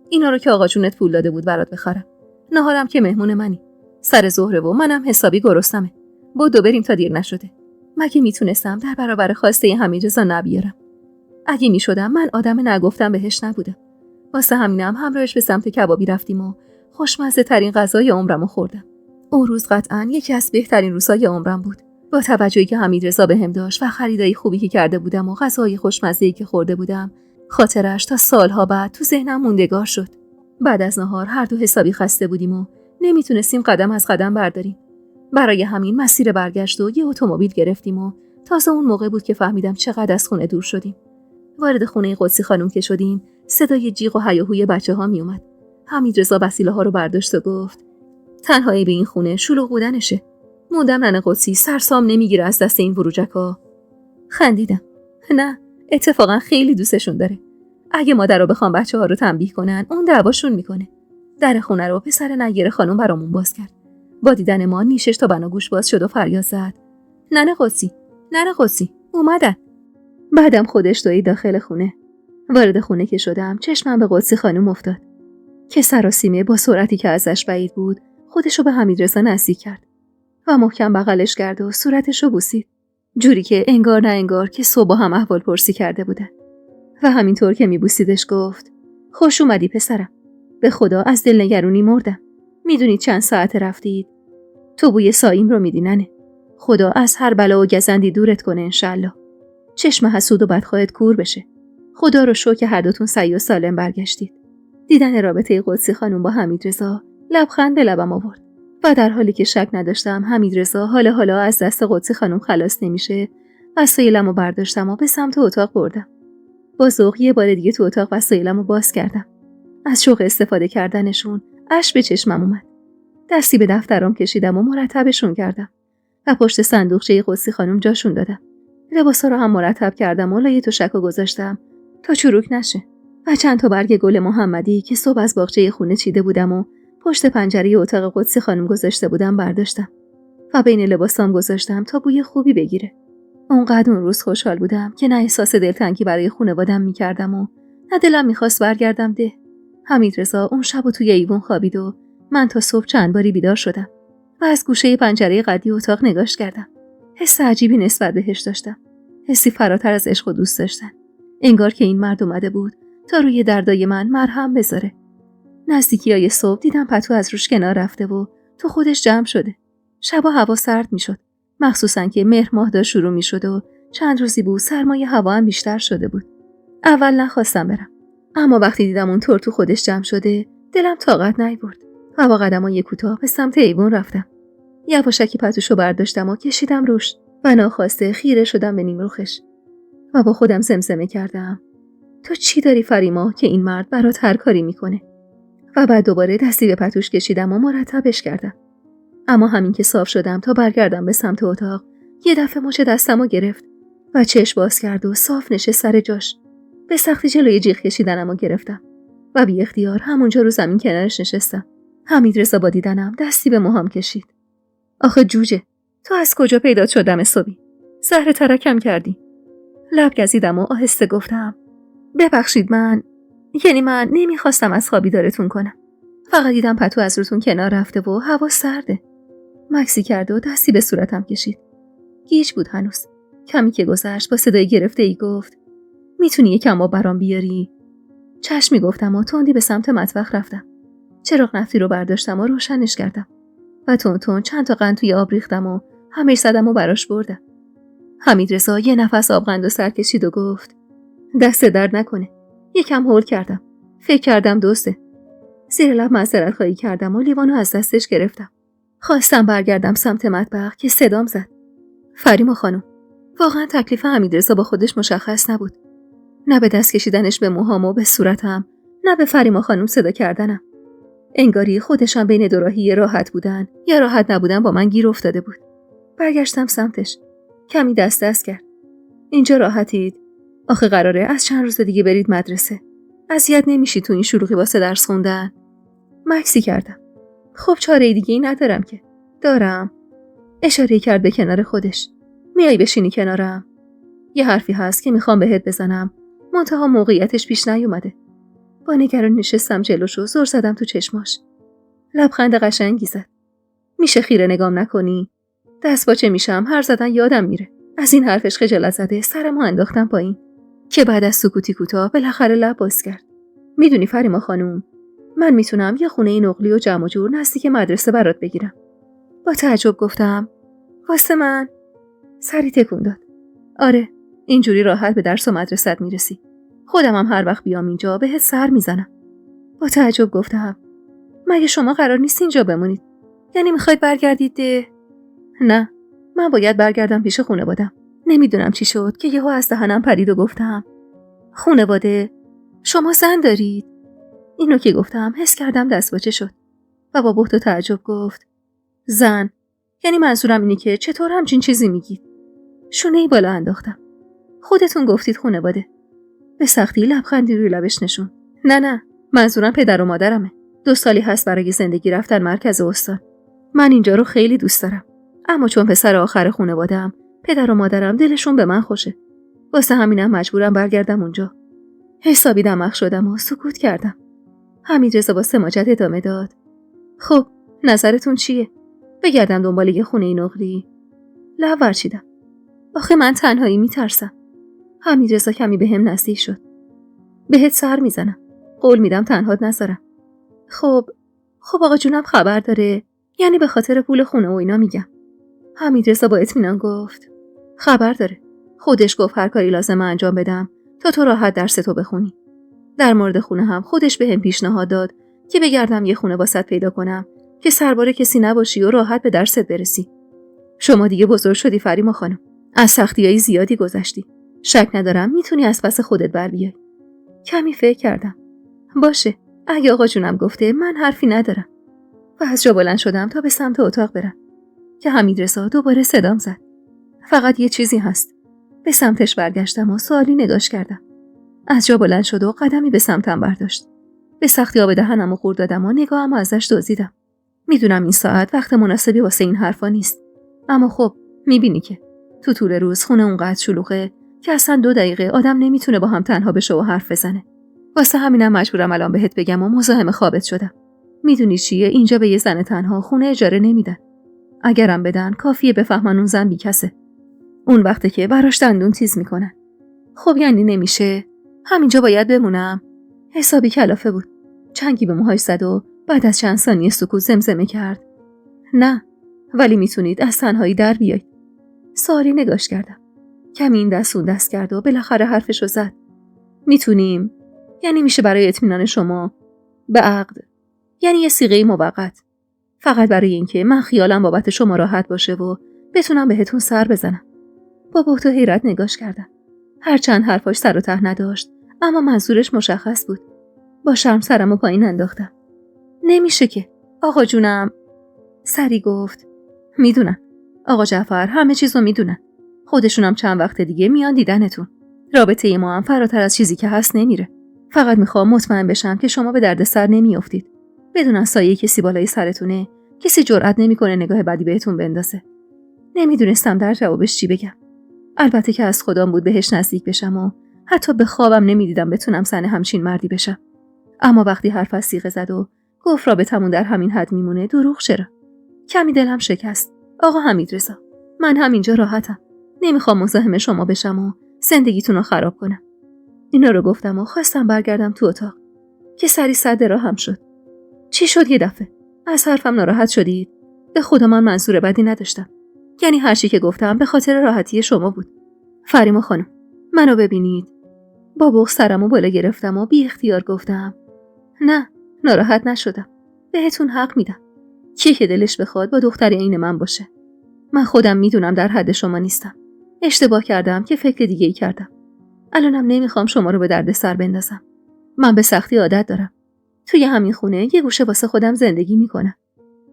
اینا رو که آقا جونت پول داده بود برات بخرم. ناهارم که مهمون منی. سر ظهره و منم حسابی گرسنمه. بدو بریم تا دیر نشده. مگه میتونستم در برابر خواسته حمیدرضا نبیارم؟ اگه میشدم من آدم نگفتم بهش نبودم. واسه همینم همراهش به سمت کبابی رفتیم و خوشمزه ترین غذای عمرمو خوردم. اون روز قطعاً یکی از بهترین روزهای عمرم بود. با توجهی که حمیدرضا بهم داشت و خریدای خوبی که کرده بودم و غذای خوشمزه‌ای که خورده بودم، خاطرش تا سالها بعد تو ذهنم موندگار شد. بعد از نهار هر دو حسابی خسته بودیم و نمیتونستیم قدم از قدم برداریم. برای همین مسیر برگشت و یه اتومبیل گرفتیم و تازه اون موقع بود که فهمیدم چقدر از خونه دور شدیم. وارد خونه قدسی خانم که شدیم، صدای جیغ و هیاهوی بچه‌ها می اومد. حمیدرضا وسیله‌ها رو برداشت و گفت: تنهایی به این خونه شلوغ بودنشه. موندم ننه قدسی سرسام نمیگیره از دست این بروجکا. خندیدم. نه، اتفاقا خیلی دوستشون داره. اگه مادر رو بخوام بچه‌ها رو تنبیه کنن، اون دعواشون میکنه. در خونه رو پسر نگیر خانم برامون باز کرد. با دیدن ما نیشش تا بناگوش باز شد و فریاد زد: ننه قدسی، اومدن. بعدم خودش دوید داخل خونه. وارد خونه که شدم چشمم به قدسی خانم افتاد که سراسیمه با سرعتی که ازش بعید بود خودشو به حمیدرضا نزدیک کرد و محکم بغلش کرد و صورتشو بوسید، جوری که انگار نه انگار که صبح هم احوال پرسی کرده بودن. و همینطور که میبوسیدش گفت: خوش اومدی پسرم. به خدا از دلنگرونی مردم. میدونید چند ساعت رفتید؟ تو بوی ساییم رو میدی ننه. خدا از هر بلا و گزندی دورت کنه انشالله. چشم حسود و بدخواهت کور بشه. خدا رو شکر که هر دوتون سعی و سالم برگشتید. دیدن رابطه قدسی خانم با حمیدرضا لبخند به لبم آورد و در حالی که شک نداشتم حمیدرضا حالا از دست قدسی خانم خلاص نمیشه، وسایلمو برداشتم و به سمت اتاق بردم. با ذوق یه بار دیگه تو اتاق وسایلمو باز کردم. از شوق استفاده کردنشون اشک به چشمم اومد. دستی به دفترام کشیدم و مرتبشون کردم و پشت صندوقچه قدسی خانم جاشون دادم. لباسا رو هم مرتب کردم و لای تشک‌ها گذاشتم تا چروک نشه و چند تا برگ گل محمدی که صبح از باغچه خونه چیده بودم و پشت پنجره اتاق قدسی خانم گذاشته بودم برداشتم و بین لباسام گذاشتم تا بوی خوبی بگیره. اونقدر اون روز خوشحال بودم که نه احساس دلتنگی برای خانواده‌ام می‌کردم و نه دلم می‌خواست برگردم ده. حمیدرضا اون شب توی ایوون خوابید و من تا صبح چند باری بیدار شدم و از گوشه پنجره قدی اتاق نگاش کردم. حس عجیبی نسبت بهش داشتم. حسی فراتر از عشق و دوست داشتن. انگار که این مرد اومده بود تا روی دردای من مرهم بذاره. نزدیکیای صبح دیدم پتو از روش کنار رفته و تو خودش جمع شده. شبا هوا سرد میشد. مخصوصاً که مهر ماه داشت شروع میشد و چند روزی بود سرمایه هوا هم بیشتر شده بود. اول نخواستم برم. اما وقتی دیدم اونطور تو خودش جمع شده، دلم طاقت نیاورد و با قدمای کوتاه به سمت ایوون رفتم. یواشکی پتوشو برداشتم و کشیدم روش و ناخواسته خیره شدم به نیمروخش و با خودم زمزمه کردم: تو چی داری فریما که این مرد برات هر کاری میکنه؟ و بعد دوباره دستی به پتوش کشیدم و مرتبش کردم. اما همین که صاف شدم تا برگردم به سمت اتاق، یه دفعه مچ دستمو گرفت و چشم باز کرد و صاف نشست سر جاش. به سختی جلوی جیغ کشیدنمو گرفتم و بی اختیار همونجا رو زمین کنارش نشستم. حمیدرضا با دیدنم دستی به موهام کشید. آخه جوجه، تو از کجا پیدا شدم صبحی؟ زهر ترکم کردی. لب گزیدم و آهسته گفتم: ببخشید من نمیخواستم از خوابی دارتون کنم. فقط دیدم پتو از روتون کنار رفته و هوا سرده. مکسی کرد و دستی به صورتم کشید. گیج بود هنوز. کمی که گذشت با صدای گرفته ای گفت: میتونی یکم آب برام بیاری؟ چشمی گفتم و تندی به سمت مطبخ رفتم. چراغ نفتی رو برداشتم و روشنش کردم و تون چند تا قند توی آب ریختم و همش زدم و براش بردم. حمیدرضا یه نفس آبغند و سر کشید و گفت: دست درد نکنه. یکم هول کردم. فکر کردم دوسته. زیر لب معذرت خواهی کردم و لیوانو از دستش گرفتم. خواستم برگردم سمت مطبخ که صدام زد. فریما خانم، واقعا تکلیف حمیدرضا با خودش مشخص نبود. نه به دست کشیدنش به موهام و به صورتم، نه به فریما خانم صدا کردنم. انگاری خودشم بین دوراهی راحت بودن یا راحت نبودن با من گیر افتاده بود. برگشتم سمتش. کمی دست کرد. اینجا راحتید؟ آخه قراره از چند روز دیگه برید مدرسه. اذیت نمیشی تو این شلوغی واسه درس خوندن؟ مکسی کردم. خب چاره دیگه ای ندارم که. دارم. اشاره کرد به کنار خودش. میای بشینی کنارم؟ یه حرفی هست که میخوام بهت بزنم. منتها موقعیتش پیش نیومده. با نگران نشستم جلوش و زور زدم تو چشماش. لبخند قشنگی زد. میشه خیره نگام نکنی؟ دست باچه میشم، هر زدن یادم میره. از این حرفش خجالت زده سرمو انداختم پایین که بعد از سکوتی کوتاه بالاخره لب باز کرد. میدونی فریما خانوم، من میتونم یه خونه نقلی و جمع و جور نزدیک مدرسه برات بگیرم. با تعجب گفتم واسه من؟ سری تکون داد. آره، اینجوری راحت به درس و مدرسه میرسی. خودم هم هر وقت بیام اینجا بهت سر میزنم. با تعجب گفتم مگه شما قرار نیست اینجا بمونید؟ یعنی میخواید برگردید؟ نه، من باید برگردم پیش خانواده‌ام. نمیدونم چی شد که یهو از دهنم پرید و گفتم خانواده؟ شما زن دارید؟ اینو که گفتم حس کردم دستپاچه شد و با بهت و تعجب گفت زن؟ یعنی منظورم اینه که چطور همچین چیزی میگید؟ شونه‌ای بالا انداختم. خودتون گفتید خانواده. به سختی لبخندی روی لبش نشون. نه، منظورم پدر و مادرمه. 2 سالی هست برای زندگی رفتن مرکز استان. من اینجا رو خیلی دوست دارم. اما چون پسر آخر خانواده‌ام، پدر و مادرم دلشون به من خوشه. واسه همینم مجبورم برگردم اونجا. حسابی دماغ شدم و سکوت کردم. حمیدرضا با سماجت ادامه داد. خب، نظرتون چیه؟ بگردم دنبال یه خونه نقلی؟ لب ورچیدم. آخه من تنهایی میترسم. حمیدرضا کمی بهم نزدیک شد. بهت سر میزنم. قول میدم تنهات نذارم. خب آقا جونم خبر داره؟ یعنی به خاطر پول خونه و اینا میگم. حمیدرضا با اطمینان گفت خبر داره. خودش گفت هر کاری لازمه انجام بدم تا تو راحت درستو بخونی. در مورد خونه هم خودش بهم پیشنهاد داد که بگردم یه خونه واسط پیدا کنم که سربار کسی نباشی و راحت به درست برسی. شما دیگه بزرگ شدی فریما خانم. از سختیای زیادی گذشتی. شک ندارم میتونی از پس خودت بر بیای. کمی فکر کردم. باشه، اگه آقا جونم گفته من حرفی ندارم. و از جا بلند شدم تا به سمت اتاق برم که حمیدرضا دوباره صدام زد. فقط یه چیزی هست. به سمتش برگشتم و سوالی نگاش کردم. از جا بلند شد و قدمی به سمتم برداشت. به سختی آب دهنمو خورد دادم و نگاهمو ازش دزدیدم. میدونم این ساعت وقت مناسبی واسه این حرفا نیست. اما خب میبینی که تو طول روز خونه اونقدر شلوغه که اصلا 2 دقیقه آدم نمیتونه با هم تنها بشه و حرف بزنه. واسه همینم مجبورم الان بهت بگم و مزاحم خوابت شدم. میدونی چیه؟ اینجا به یه زن تنها خونه اجاره نمیدن. اگرم بدن کافیه بفهمن اون زن بیکسه. اون وقته که براش دندون تیز میکنن. خب یعنی نمیشه؟ همینجا باید بمونم؟ حسابی کلافه بود. چنگی به موهاش زد و بعد از چند ثانیه سکوت زمزمه کرد. نه، ولی میتونید از تنهایی در بیایید. ساری نگاش کردم. کمی این دست اون دست کرد و بالاخره حرفشو زد. میتونیم؟ یعنی میشه برای اطمینان شما به عقد. یعنی یه صیغه موقت. فقط برای اینکه من خیالم بابت شما راحت باشه و بتونم بهتون سر بزنم. با بهت و حیرت نگاش کردم. هرچند حرفاش سر و ته نداشت، اما منظورش مشخص بود. با شرم سرمو پایین انداختم. نمیشه که. آقا جونم. سری گفت. میدونن. آقا جعفر همه چیزو میدونن. خودشونم چند وقت دیگه میان دیدنتون. رابطه ما هم فراتر از چیزی که هست نمیره. فقط میخوام مطمئن بشم که شما به دردسر نمیافتید. بدون از سایه کسی بالای سرتونه، کسی جرئت نمیکنه نگاه بدی بهتون بندازه. نمیدونستم در جوابش چی بگم. البته که از خودم بود بهش نزدیک بشم و حتی به خوابم نمیدیدم بتونم زن همچین مردی بشم. اما وقتی حرف از صیغه زد و گفت رابطمون در همین حد میمونه، دروغ چرا؟ کمی دلم شکست. آقا حمیدرضا، من همینجا راحتم. نمیخوام مزاحم شما بشم و زندگیتون رو خراب کنم. اینا رو گفتم و خواستم برگردم تو اتاق که سری صد راهم شد. چی شد یه دفعه؟ از حرفم ناراحت شدید؟ به خدا من منظور بدی نداشتم. یعنی هر چی که گفتم به خاطر راحتی شما بود. فریما خانم، منو ببینید. با بغض سرمو بالا گرفتم و بی اختیار گفتم نه، ناراحت نشدم. بهتون حق میدم. کی که دلش بخواد با دختری عین من باشه؟ من خودم میدونم در حد شما نیستم. اشتباه کردم که فکر دیگه ای کردم. الانم نمیخوام شما رو به درد سر بندازم. من به سختی عادت دارم. توی همین خونه یه گوشه واسه خودم زندگی میکنم.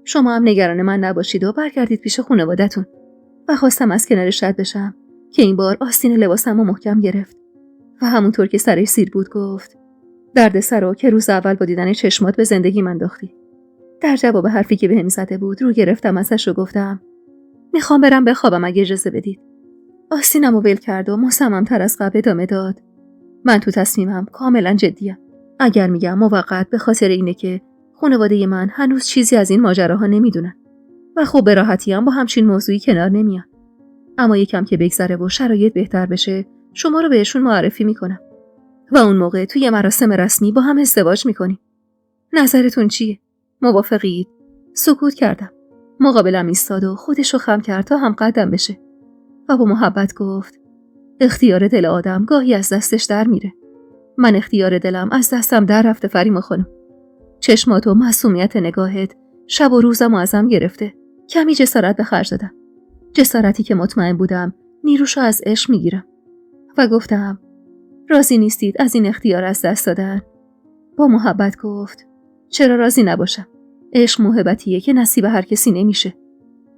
شما هم نگران من نباشید و برگردید پیش خانواده‌تون. و خواستم از کنارش رد بشم که این بار آستین لباسمو محکم گرفت و همونطور که سرش سیر بود گفت درد سرو که روز اول با دیدن چشمات به زندگی من انداختی. در جواب حرفی که بهم زده بود رو گرفتم ازش و گفتم میخوام برم بخوابم اگه اجازه بدید. آستینمو ول کرد و مصمم‌تر از قبل ادامه داد من تو تصمیمم کاملا جدیم. اگر میگم موقت به خاطر اینه که خانواده من هنوز چیزی از این ماجراها نمیدونن و خب به راحتی هم با همچین موضوعی کنار نمیان. اما یکم که بگذره و شرایط بهتر بشه شما رو بهشون معرفی میکنم و اون موقع توی مراسم رسمی با هم ازدواج میکنیم. نظرتون چیه؟ موافقید؟ سکوت کردم. مقابلم ایستاد و خودشو خم کرد تا هم قدم بشه و با محبت گفت اختیار دل آدم گاهی از دستش در میره. من اختیار دلم از دستم در رفته فریما خانم. چشمات و معصومیت نگاهت شب و روزم ازم گرفته. کمی جسارت به خرج دادم. جسارتی که مطمئن بودم نیروشو از عشق میگیرم. و گفتم راضی نیستید از این اختیار از دست دادن؟ با محبت گفت چرا راضی نباشم؟ عشق موهبتیه که نصیب هر کسی نمیشه.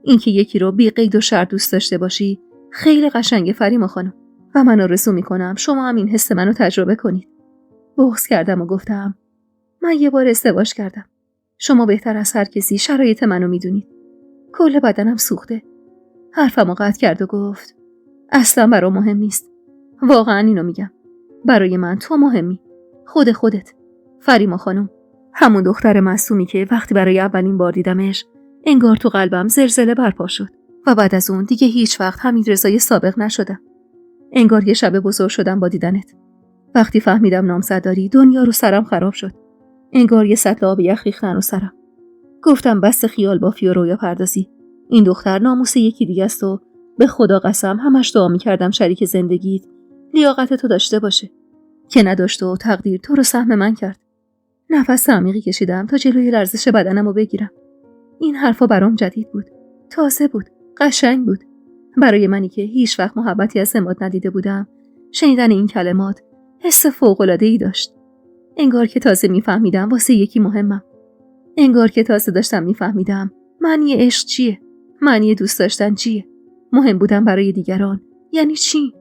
اینکه یکی رو بی قید و شرط دوست داشته باشی خیلی قشنگه فریما خانم و من آرزو میکنم شما هم این حس منو تجربه کنید. بغض کردم و گفتم من یه بار ازدواج کردم. شما بهتر از هر کسی شرایط منو میدونید. کل بدنم سوخته. حرفمو قطع کرد و گفت اصلا برام مهم نیست. واقعا اینو میگم. برای من تو مهمی. خودت. فریما خانم. همون دختر معصومی که وقتی برای اولین بار دیدمش انگار تو قلبم زلزله برپا شد و بعد از اون دیگه هیچ وقت حمیدرضای سابق نشدم. انگار یه شب بزرگ شدم با دیدنت. وقتی فهمیدم نامزد داری دنیا رو سرم خراب شد. انگار یه سطل آب یخ ریختن رو سرم. گفتم بس خیال بافی و رویا پردازی. این دختر ناموس یکی دیگه است و به خدا قسم همش دعا می‌کردم شریک زندگیت لیاقت تو داشته باشه که نداشت و تقدیر تو رو سهم من کرد. نفس عمیقی کشیدم تا جلوی لرزش بدنم رو بگیرم. این حرفا برام جدید بود. تازه بود. قشنگ بود. برای منی که هیچ وقت محبتی از عماد ندیده بودم شنیدن این کلمات حس فوق‌العاده‌ای داشت. انگار که تازه میفهمیدم واسه یکی مهمم. انگار که تازه داشتم میفهمیدم معنی عشق چیه؟ معنی دوست داشتن چیه؟ مهم بودن برای دیگران یعنی چی؟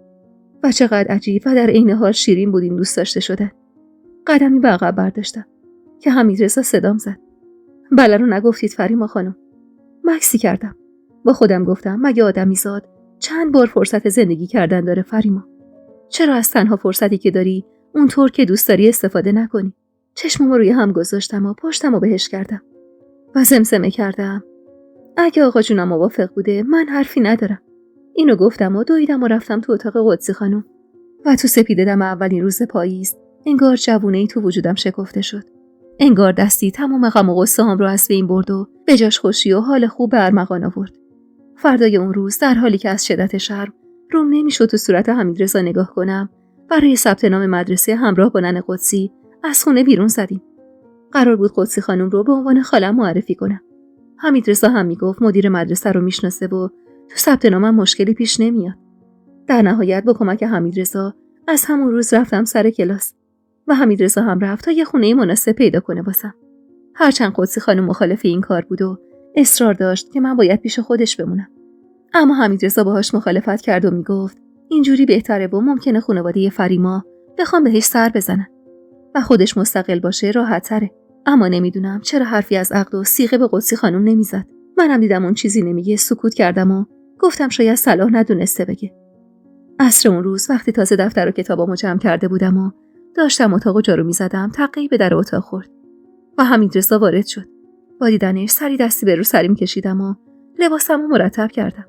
و چقدر عجیب و در عین حال شیرین بود این دوست داشته شدن. قدمی به عقب برداشتم که حمیدرضا صدام زد. بله رو نگفتید فریما خانم. مکسی کردم. با خودم گفتم مگه آدمیزاد چند بار فرصت زندگی کردن داره فریما؟ چرا از تنها فرصتی که داری اونطور که دوست داری استفاده نکنی؟ چشممو روی هم گذاشتم و پشتمو بهش کردم و زمزمه کردم اگه آقا جونم موافق بوده من حرفی ندارم. اینو گفتم و دویدم و رفتم تو اتاق قدسی خانم و تو سپیده دم اولین روز پاییز انگار جوونه‌ای تو وجودم شکفته شد. انگار دستی تمام غم و غصه هم رو از بین برد و به جاش خوشی و حال خوب به ارمغان آورد. فردای اون روز در حالی که از شدت شرم روم نمیشد تو صورت حمیدرضا نگاه کنم برای ثبت نام مدرسه همراه با ننه قدسی از خونه بیرون زدیم. قرار بود قدسی خانم رو به عنوان خالم معرفی کنم. حمیدرضا هم میگفت مدیر مدرسه رو میشناسه و تو ثبت نامم مشکلی پیش نمیاد. در نهایت با کمک حمیدرضا از همون روز رفتم سر کلاس و حمیدرضا هم رفت تا یه خونه مناسب پیدا کنه واسم. هرچند قدسی خانم مخالف این کار بود و اصرار داشت که من باید پیش خودش بمونم. اما حمیدرضا باهاش مخالفت کرد و میگفت اینجوری بهتره و ممکنه خانواده فریما بخوام بهش سر بزنن و خودش مستقل باشه راحت‌تره. اما نمیدونم چرا حرفی از عقد و صیغه به قدسی خانم نمیزد. منم دیدم اون چیزی نمیگه سکوت کردم و گفتم شاید صلاح ندونسته بگه. عصر اون روز وقتی تازه دفتر و کتابامو جمع کرده بودم و داشتم اتاقو جارو میزدم تقی به در اتاق خورد و حمیدرضا وارد شد. با دیدنش سری دستی به رو سریم کشیدم و لباسمو مرتب کردم.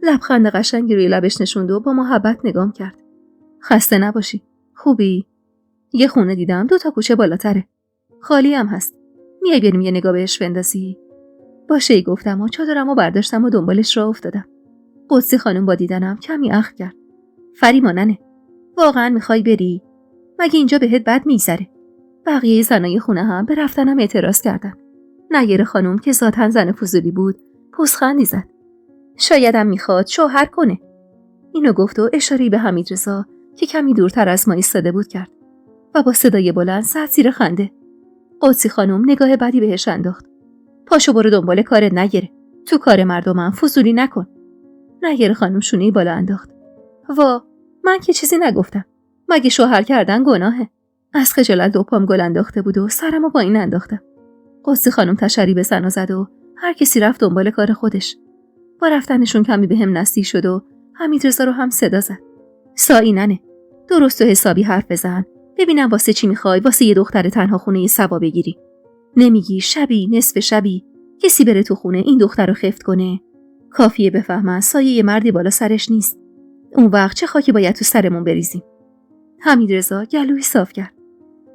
لبخند قشنگی روی لبش نشوند و با محبت نگام کرد. خسته نباشی. خوبی؟ یه خونه دیدم 2 تا کوچه بالاتره. خالی هم هست. میای بریم یه نگاه بهش بندازی؟ باشه گفتم و چادرمو برداشتم و دنبالش راه افتادم. قدسی خانم با دیدنم کمی اخم کرد. فریما ننه. واقعا میخوای بری؟ مگه اینجا بهت بد میگذره؟ بقیه زنای خونه هم به رفتنم اعتراض کردن. نیر خانم که ذاتاً زن فضولی بود پوزخندی زد. شایدم میخواد شوهر کنه. اینو گفت و اشاره‌ای به حمیدرضا که کمی دورتر از ما ایستاده بود کرد و با صدای بلند زد زیر خنده. قدسی خانم نگاه بدی بهش انداخت. پاشو برو دنبال کارت نگره. تو کار مردمم فضولی نکن. نیر خانم شونه‌ای بالا انداخت. وا، من که چیزی نگفتم. مگه شوهر کردن گناهه؟ از خجالت دو پام گل انداخته بود و سرمو با این انداختم. قدسی خانم تشری به زن زد و هر کسی رفت دنبال کار خودش. با رفتنشون کمی به هم نزدیک شد و حمیدرضا رو هم صدا زد. سایی ننه، درست و حسابی حرف بزن. ببینم واسه چی میخوای واسه یه دختر تنها خونه سوا بگیری. نمیگی شبی نصف شبی کسی بره تو خونه این دختر رو خفت کنه. کافیه بفهمن سایه یه مردی بالا سرش نیست. اون وقت چه خاکی باید تو سرمون بریزیم. حمیدرضا گلوی صاف کرد.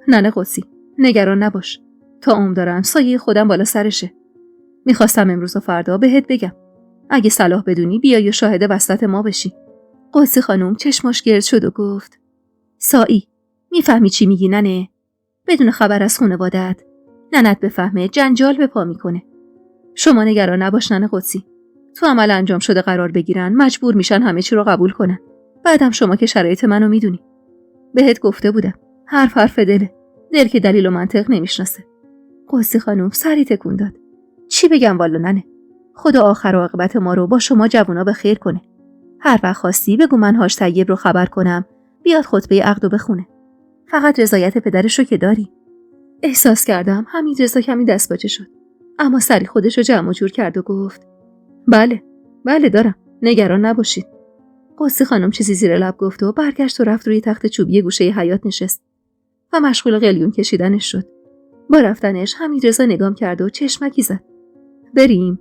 ننه قدسی، نگران نباش. تا عمر دارم سایه خودم بالا سرشه. میخواستم امروز و فردا بهت بگم. اگه صلاح بدونی بیا و شاهد وصلت ما بشی. قدسی خانم چشماش گرد شد و گفت سایی، میفهمی چی میگی ننه؟ بدون خبر از خانواده‌ات ننت بفهمه جنجال به پا میکنه. شما نگران نباش ننه قدسی. تو عمل انجام شده قرار بگیرن مجبور میشن همه چی رو قبول کنن. بعدم شما که شرایط منو میدونی. بهت گفته بودم. حرف دله. دل که دلیل و منطق نمیشناسه. قدسی خانم سری تکون داد. چی بگم والا ننه؟ خدا آخر و عاقبت ما رو با شما جوونا به خیر کنه. هر وقت خواستی بگو من هاش طیب رو خبر کنم بیاد خطبه عقد بخونه. فقط رضایت پدرش رو که داری. احساس کردم حمیدرضا کمی دستپاچه شد، اما سری خودش رو جمع و جور کرد و گفت بله دارم، نگران نباشید. قدسی خانم چیزی زیر لب گفت و برگشت و رفت روی تخت چوبی گوشه حیاط نشست و مشغول قلیون کشیدنش شد. با رفتنش حمیدرضا نگام کرد و چشمکی زد. بریم.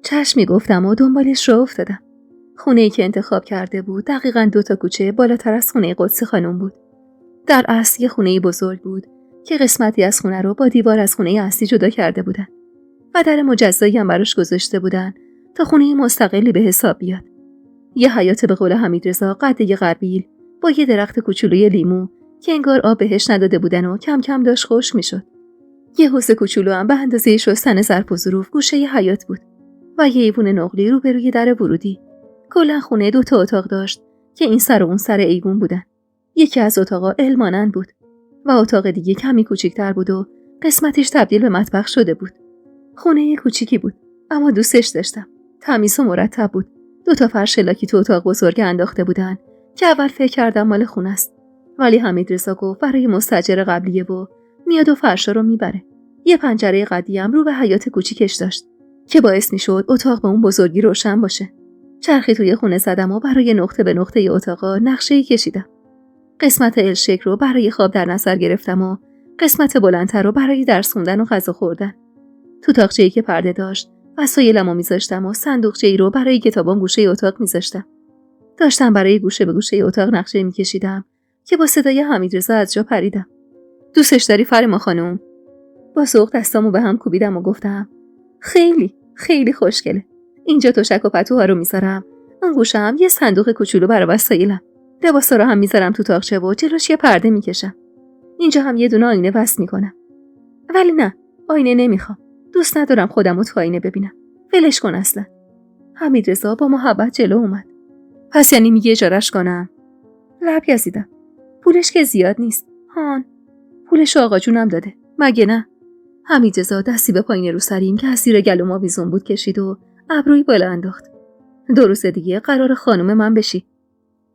چشمی گفتم و دنبالش راه افتادم. خونه‌ای که انتخاب کرده بود دقیقاً 2 کوچه بالاتر از خونه قدسی خانم بود. در اصل یه خونه بزرگ بود که قسمتی از خونه رو با دیوار از خونه اصلی جدا کرده بودن و در مجزایی هم براش گذاشته بودن تا خونه مستقلی به حساب بیاد. یه حیاط به قول حمیدرضا قد غربیل با یه درخت کوچولوی لیمو که انگار آب بهش نداده بودن و کم کم داشت خشک میشد. یه حوض کوچولو هم به اندازه شستن ظرف و ظروف گوشه ی حیاط بود و یه ایوون نقلی روبروی در ورودی. کلا خونه 2 اتاق داشت که این سر و اون سر ایوون بودن. یکی از اتاقا المانن بود و اتاق دیگه کمی کوچیک‌تر بود و قسمتش تبدیل به مطبخ شده بود. خونه کوچیکی بود اما دوستش داشتم. تمیز و مرتب بود. 2 فرش لاکی تو اتاق بزرگ انداخته بودن که اول فکر کردم مال خونه است، ولی حمیدرضا گفت برای مستاجر قبلیه و میاد و فرشا رو میبره. یه پنجره قدی هم رو به حیاط کوچیکش داشت که باعث میشد اتاق به اون بزرگی روشن باشه. چرخی توی خونه زدم و برای نقطه به نقطه اتاقا نقشه‌ای کشیدم. قسمت ال شکل رو برای خواب در نظر گرفتم و قسمت بلندتر رو برای درس خوندن و غذا خوردن. تو تاقچه‌ای که پرده داشت وسایلمو میذاشتم و صندوقچه‌ای رو برای کتابام گوشه اتاق میذاشتم. داشتم برای گوشه به گوشه اتاق نقشه میکشیدم که با صدای حمیدرضا از جا پریدم. دوستش داری فریما خانم؟ با ذوق دستامو به هم کوبیدم و گفتم خیلی خوشگله. اینجا تشک و پتوها رو میذارم. اون گوشه هم یه صندوق کوچولو برای وسایلم. لباسا رو هم میذارم تو تاقچه و جلوش یه پرده میکشم. اینجا هم یه دونه آینه وصل میکنم. ولی نه، آینه نمیخوام. دوست ندارم خودمو تو آینه ببینم. ولش کن اصلا. حمیدرضا با محبت جلو اومد. پس یعنی میگه اجارش کنم؟ لب گزیدم. پولش که زیاد نیست. هان. پولش آقا جونم داده. مگه نه؟ حمیدرضا دستی به پایین روسریم که از زیر گلوم آویزون بود کشید و ابروی بالا انداخت. 2 روز دیگه قرار خانم من بشی.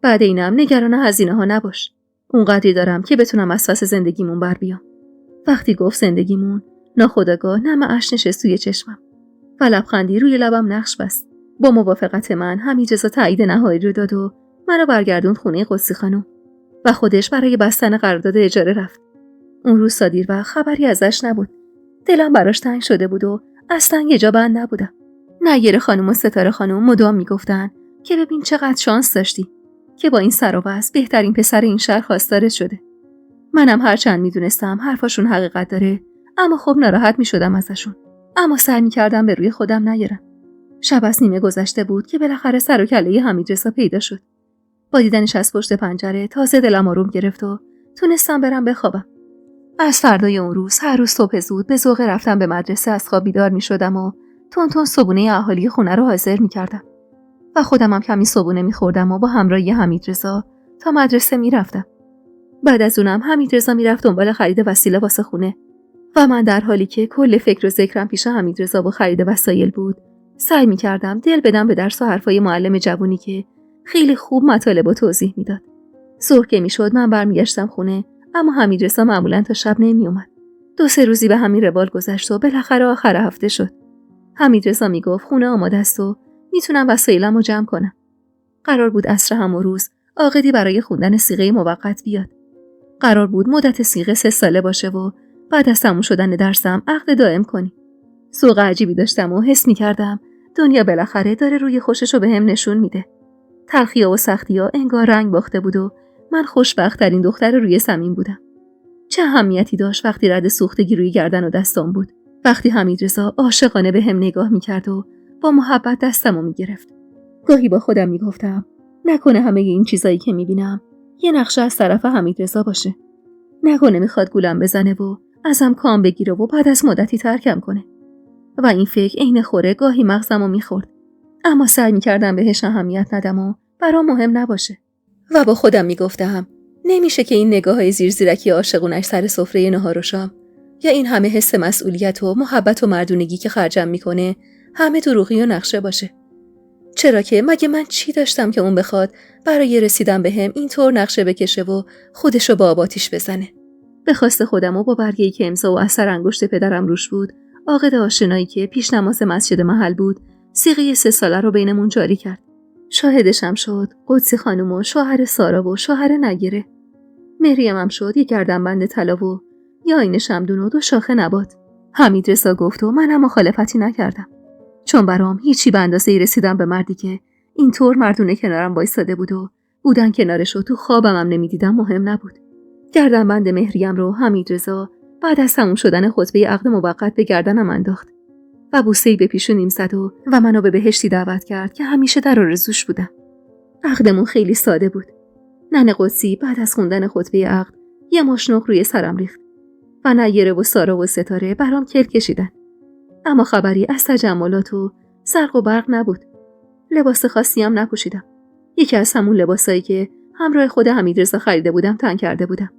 بعد اینم نگران هزینه ها نباش. اونقدری دارم که بتونم از پس زندگیمون بر بیام. وقتی گفت زندگیمون، ناخودآگاه نم اشک نشست توی چشمم و لبخندی روی لبم نقش بست. با موافقت من حمیدرضا تایید نهایی رو داد و منو برگردوند خونه قدسی خانم و خودش برای بستن قرارداد اجاره رفت. اون روز سادیر و خبری ازش نبود. دلم براش تنگ شده بود و اصلا یه جا بند نبودم. نیر خانم و ستاره خانم مدام میگفتن که ببین چقدر شانس داشتی که با این سر و وضع بهترین پسر این شهر خواستارت شده. منم هرچند میدونستم حرفاشون حقیقت داره، اما خب ناراحت میشدم ازشون. اما سعی میکردم به روی خودم نیارم. شب از نیمه گذشته بود که بالاخره سر و کله حمیدرضا پیدا شد. با دیدنش از پشت پنجره تازه دلم آروم گرفت و تونستم برم بخوابم. از فردای اون روز هر روز صبح زود به ذوق رفتم به مدرسه از خواب بیدار می‌شدم و تون صبونه اهالی خونه رو حاضر می‌کردم و خودم هم کمی صبونه می‌خوردم و با همراهی حمیدرضا تا مدرسه می‌رفتم. بعد از اونم حمیدرضا می‌رفت دنبال خرید وسیله واسه خونه و من در حالی که کل فکر و ذکرم پیش حمیدرضا با خرید وسایل بود، سعی می‌کردم دل بدم به درس و حرفای معلم جوونی که خیلی خوب مطالب و توضیح میداد. ظهر که میشد من برمیگشتم خونه، اما حمیدرضا معمولاً تا شب نمیومد. 2-3 روزی به همین روال گذشت و بالاخره آخر هفته شد. حمیدرضا میگفت خونه آماده است و میتونم وسایلمو جمع کنم. قرار بود عصر همون روز عاقدی برای خوندن صیغه موقت بیاد. قرار بود مدت صیغه 3 ساله باشه و بعد از تموم شدن درسم عقد دائم کنی. ذوق عجیبی داشتم و حس می‌کردم دنیا بالاخره داره روی خوششو بهم نشون میده. تلخی‌ها و سختی‌ها انگار رنگ باخته بود و من خوشبخت‌ترین دختر روی زمین بودم. چه اهمیتی داشت وقتی رد سوختگی روی گردن و دستام بود، وقتی حمیدرضا عاشقانه بهم نگاه می‌کرد و با محبت دستمو می‌گرفت. گاهی با خودم میگفتم نکنه همه این چیزایی که میبینم یه نقشه از طرف حمیدرضا باشه. نکنه میخواد گولم بزنه و ازم کام بگیره و بعد از مدتی ترکم کنه. و این فکر عین خوره گاهی مغزمو میخورد. اما سعی میکردم بهش اهمیت ندم و برام مهم نباشه. و با خودم میگفتم نمیشه که این نگاه‌های زیرزیرکی عاشقونش سر سفره نهار و شام یا این همه حس مسئولیت و محبت و مردونگی که خرجم میکنه همه دروغی و نقشه باشه. چرا که مگه من چی داشتم که اون بخواد برای رسیدن بهم اینطور نقشه بکشه و خودشو با آب آتیش بزنه؟ به خواست خودم و با برگه‌ای که امضا و اثر انگشت پدرم روش بود، عاقد آشنایی که پیش نماز مسجد محل بود، صیغه 3 ساله رو بینمون جاری کرد. شاهدشم شد قدسی خانم و شوهر سارا و شوهر نگیره. مریم هم شد یک گردنبند طلا و یا عین شمدون و 2 شاخه نبات. حمیدرضا گفت و منم مخالفتی نکردم. چون برام هیچی به اندازه رسیدم به مردی که اینطور مردونه کنارم وایساده بود و بودن کنارشو تو خوابم هم نمیدیدم مهم نبود. گردنبند مهریم رو حمیدرضا بعد از تموم شدن خطبه عقد موقت به گردنم انداخت و بوسه‌ای به پیشونیم زد و منو به بهشتی دعوت کرد که همیشه در آرزوش بودم. عقدمون خیلی ساده بود. ننه قدسی بعد از خوندن خطبه عقد یه مشنق روی سرم ریخت و نیره و سارا و ستاره برام کل کشیدن. اما خبری از تجملات و زرق و برق نبود. لباس خاصی هم نپوشیدم. یکی از همون لباسایی که همراه خود حمیدرضا خریده بودم تن کرده بودم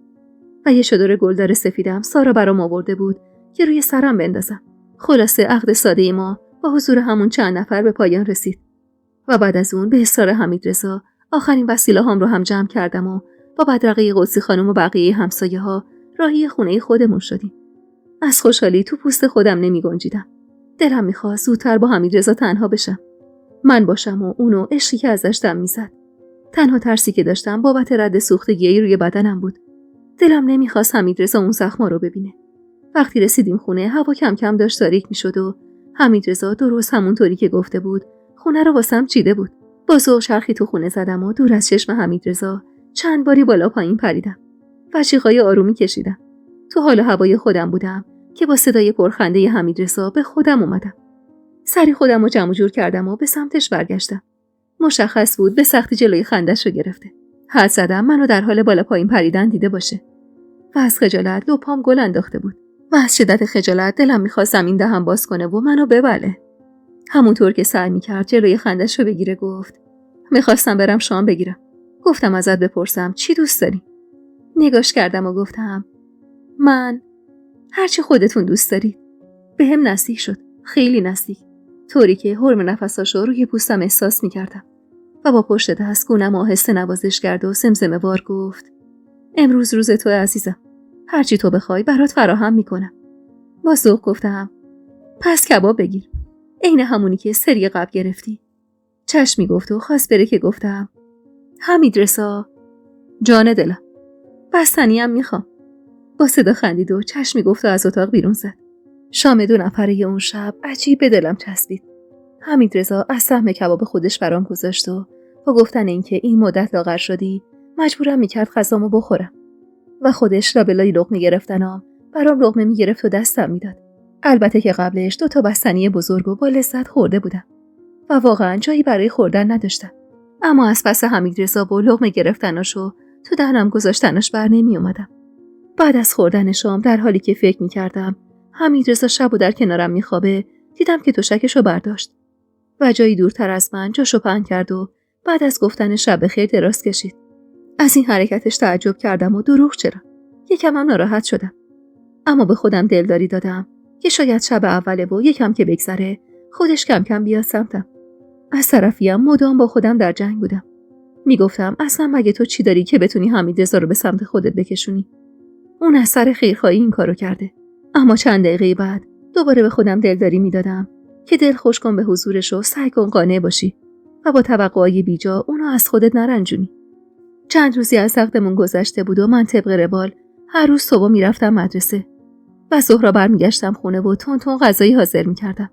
و یه چادر گلدار سفیدم سارا برام آورده بود که روی سرم بندازم. خلاصه عقد ساده ما با حضور همون چند نفر به پایان رسید و بعد از اون به اصرار حمیدرضا آخرین وسیله هام رو هم جمع کردم و با بدرقه قدسی خانم و بقیه همسایه ها راهی خونه خودمون شدیم. از خوشحالی تو پوست خودم نمی گنجیدم. دلم میخواست زودتر با حمیدرضا تنها بشم. من باشم و اونو عشقی که ازش دم میزد. تنها ترسی که داشتم بابت رد سوختگی روی بدنم بود. دلم نمیخواست حمیدرضا اون زخما رو ببینه. وقتی رسیدیم خونه هوا کم کم داشت تاریک میشد و حمیدرضا درست همونطوری که گفته بود خونه رو واسم چیده بود. با ذوق چرخی تو خونه زدم و دور از چشم حمیدرضا چند باری بالا پایین پریدم. وشیقای آرومی کشیدم. تو حال و هوای خودم بودم که با صدای پرخنده حمیدرضا به خودم اومدم. سری خودم رو جمع جور کردم و به سمتش برگشتم. مشخص بود به سختی جلوی خندش رو گرفته. حد زدم منو در حال بالا پایین پریدن دیده باشه. و از خجالت لپام گل انداخته بود. و از شدت خجالت دلم می‌خواست زمین دهن باز کنه و منو ببله. همونطور که سعی می‌کرد جلوی خندش رو بگیره گفت می‌خواستم برم شام بگیرم. گفتم ازت بپرسم چی دوست داری؟ نگاش کردم و گفتم من هرچی خودتون دوست دارید. بهم نزدیک شد. خیلی نزدیک. طوری که حرم نفساشو روی پوستم احساس می‌کردم. و با پشت دست گونم آهسته نوازش کرد و زمزمه وار گفت امروز روز تو عزیزم. هرچی تو بخوای برات فراهم میکنم. با ذوق گفتم پس کباب بگیر. عین همونی که سری قبل گرفتی. چشمی گفت و خواست بره که گفتم حمیدرضا جان دلم بستنی هم میخوام. با صدا خندید و چشمی گفت و از اتاق بیرون زد. شام 2 نفره اون شب عجیب به دلم چسبید. حمیدرضا از سهم کباب خودش برام گذاشت و با گفتن اینکه این مدت لاغر شدی مجبورم میکرد غذامو بخورم و خودش لابلای لقمه گرفتنم برام لقمه میگرفت و دستم میداد. البته که قبلش 2 تا بستنی بزرگ و با لذت خورده بودم و واقعا جایی برای خوردن نداشتم. اما از پس حمیدرضا با لقمه گرفتناشو تو دهنم گذاشتنش بر نمی اومدم. بعد از خوردن شام در حالی که فکر می کردم حمیدرضا شب و در کنارم می خوابه، دیدم که تشکشو برداشت و جایی دورتر از من جاشو پهن کرد و بعد از گفتن شب بخیر دراز کشید. از این حرکتش تعجب کردم و دروغ چرا؟ یکم هم ناراحت شدم. اما به خودم دلداری دادم که شاید شب اوله و یکم که بگذره خودش کم کم بیاد سمتم. از طرفیم مدام با خودم در جنگ بودم. میگفتم اصلا مگه تو چی داری که بتونی حمیدرضا رو به سمت خودت بکشونی؟ اون از سر خیرخواهی این کارو کرده. اما چند دقیقه بعد دوباره به خودم دلداری میدادم که دل خوش کن به حضورش و سعی کن قانع باشی و با توقعای بیجا اونو از خودت نرنجونی. چند روزی از وقتمون گذشته بود و من طبق روال هر روز صبح میرفتم مدرسه و ظهر برمیگشتم خونه و تون تون غذایی حاضر میکردم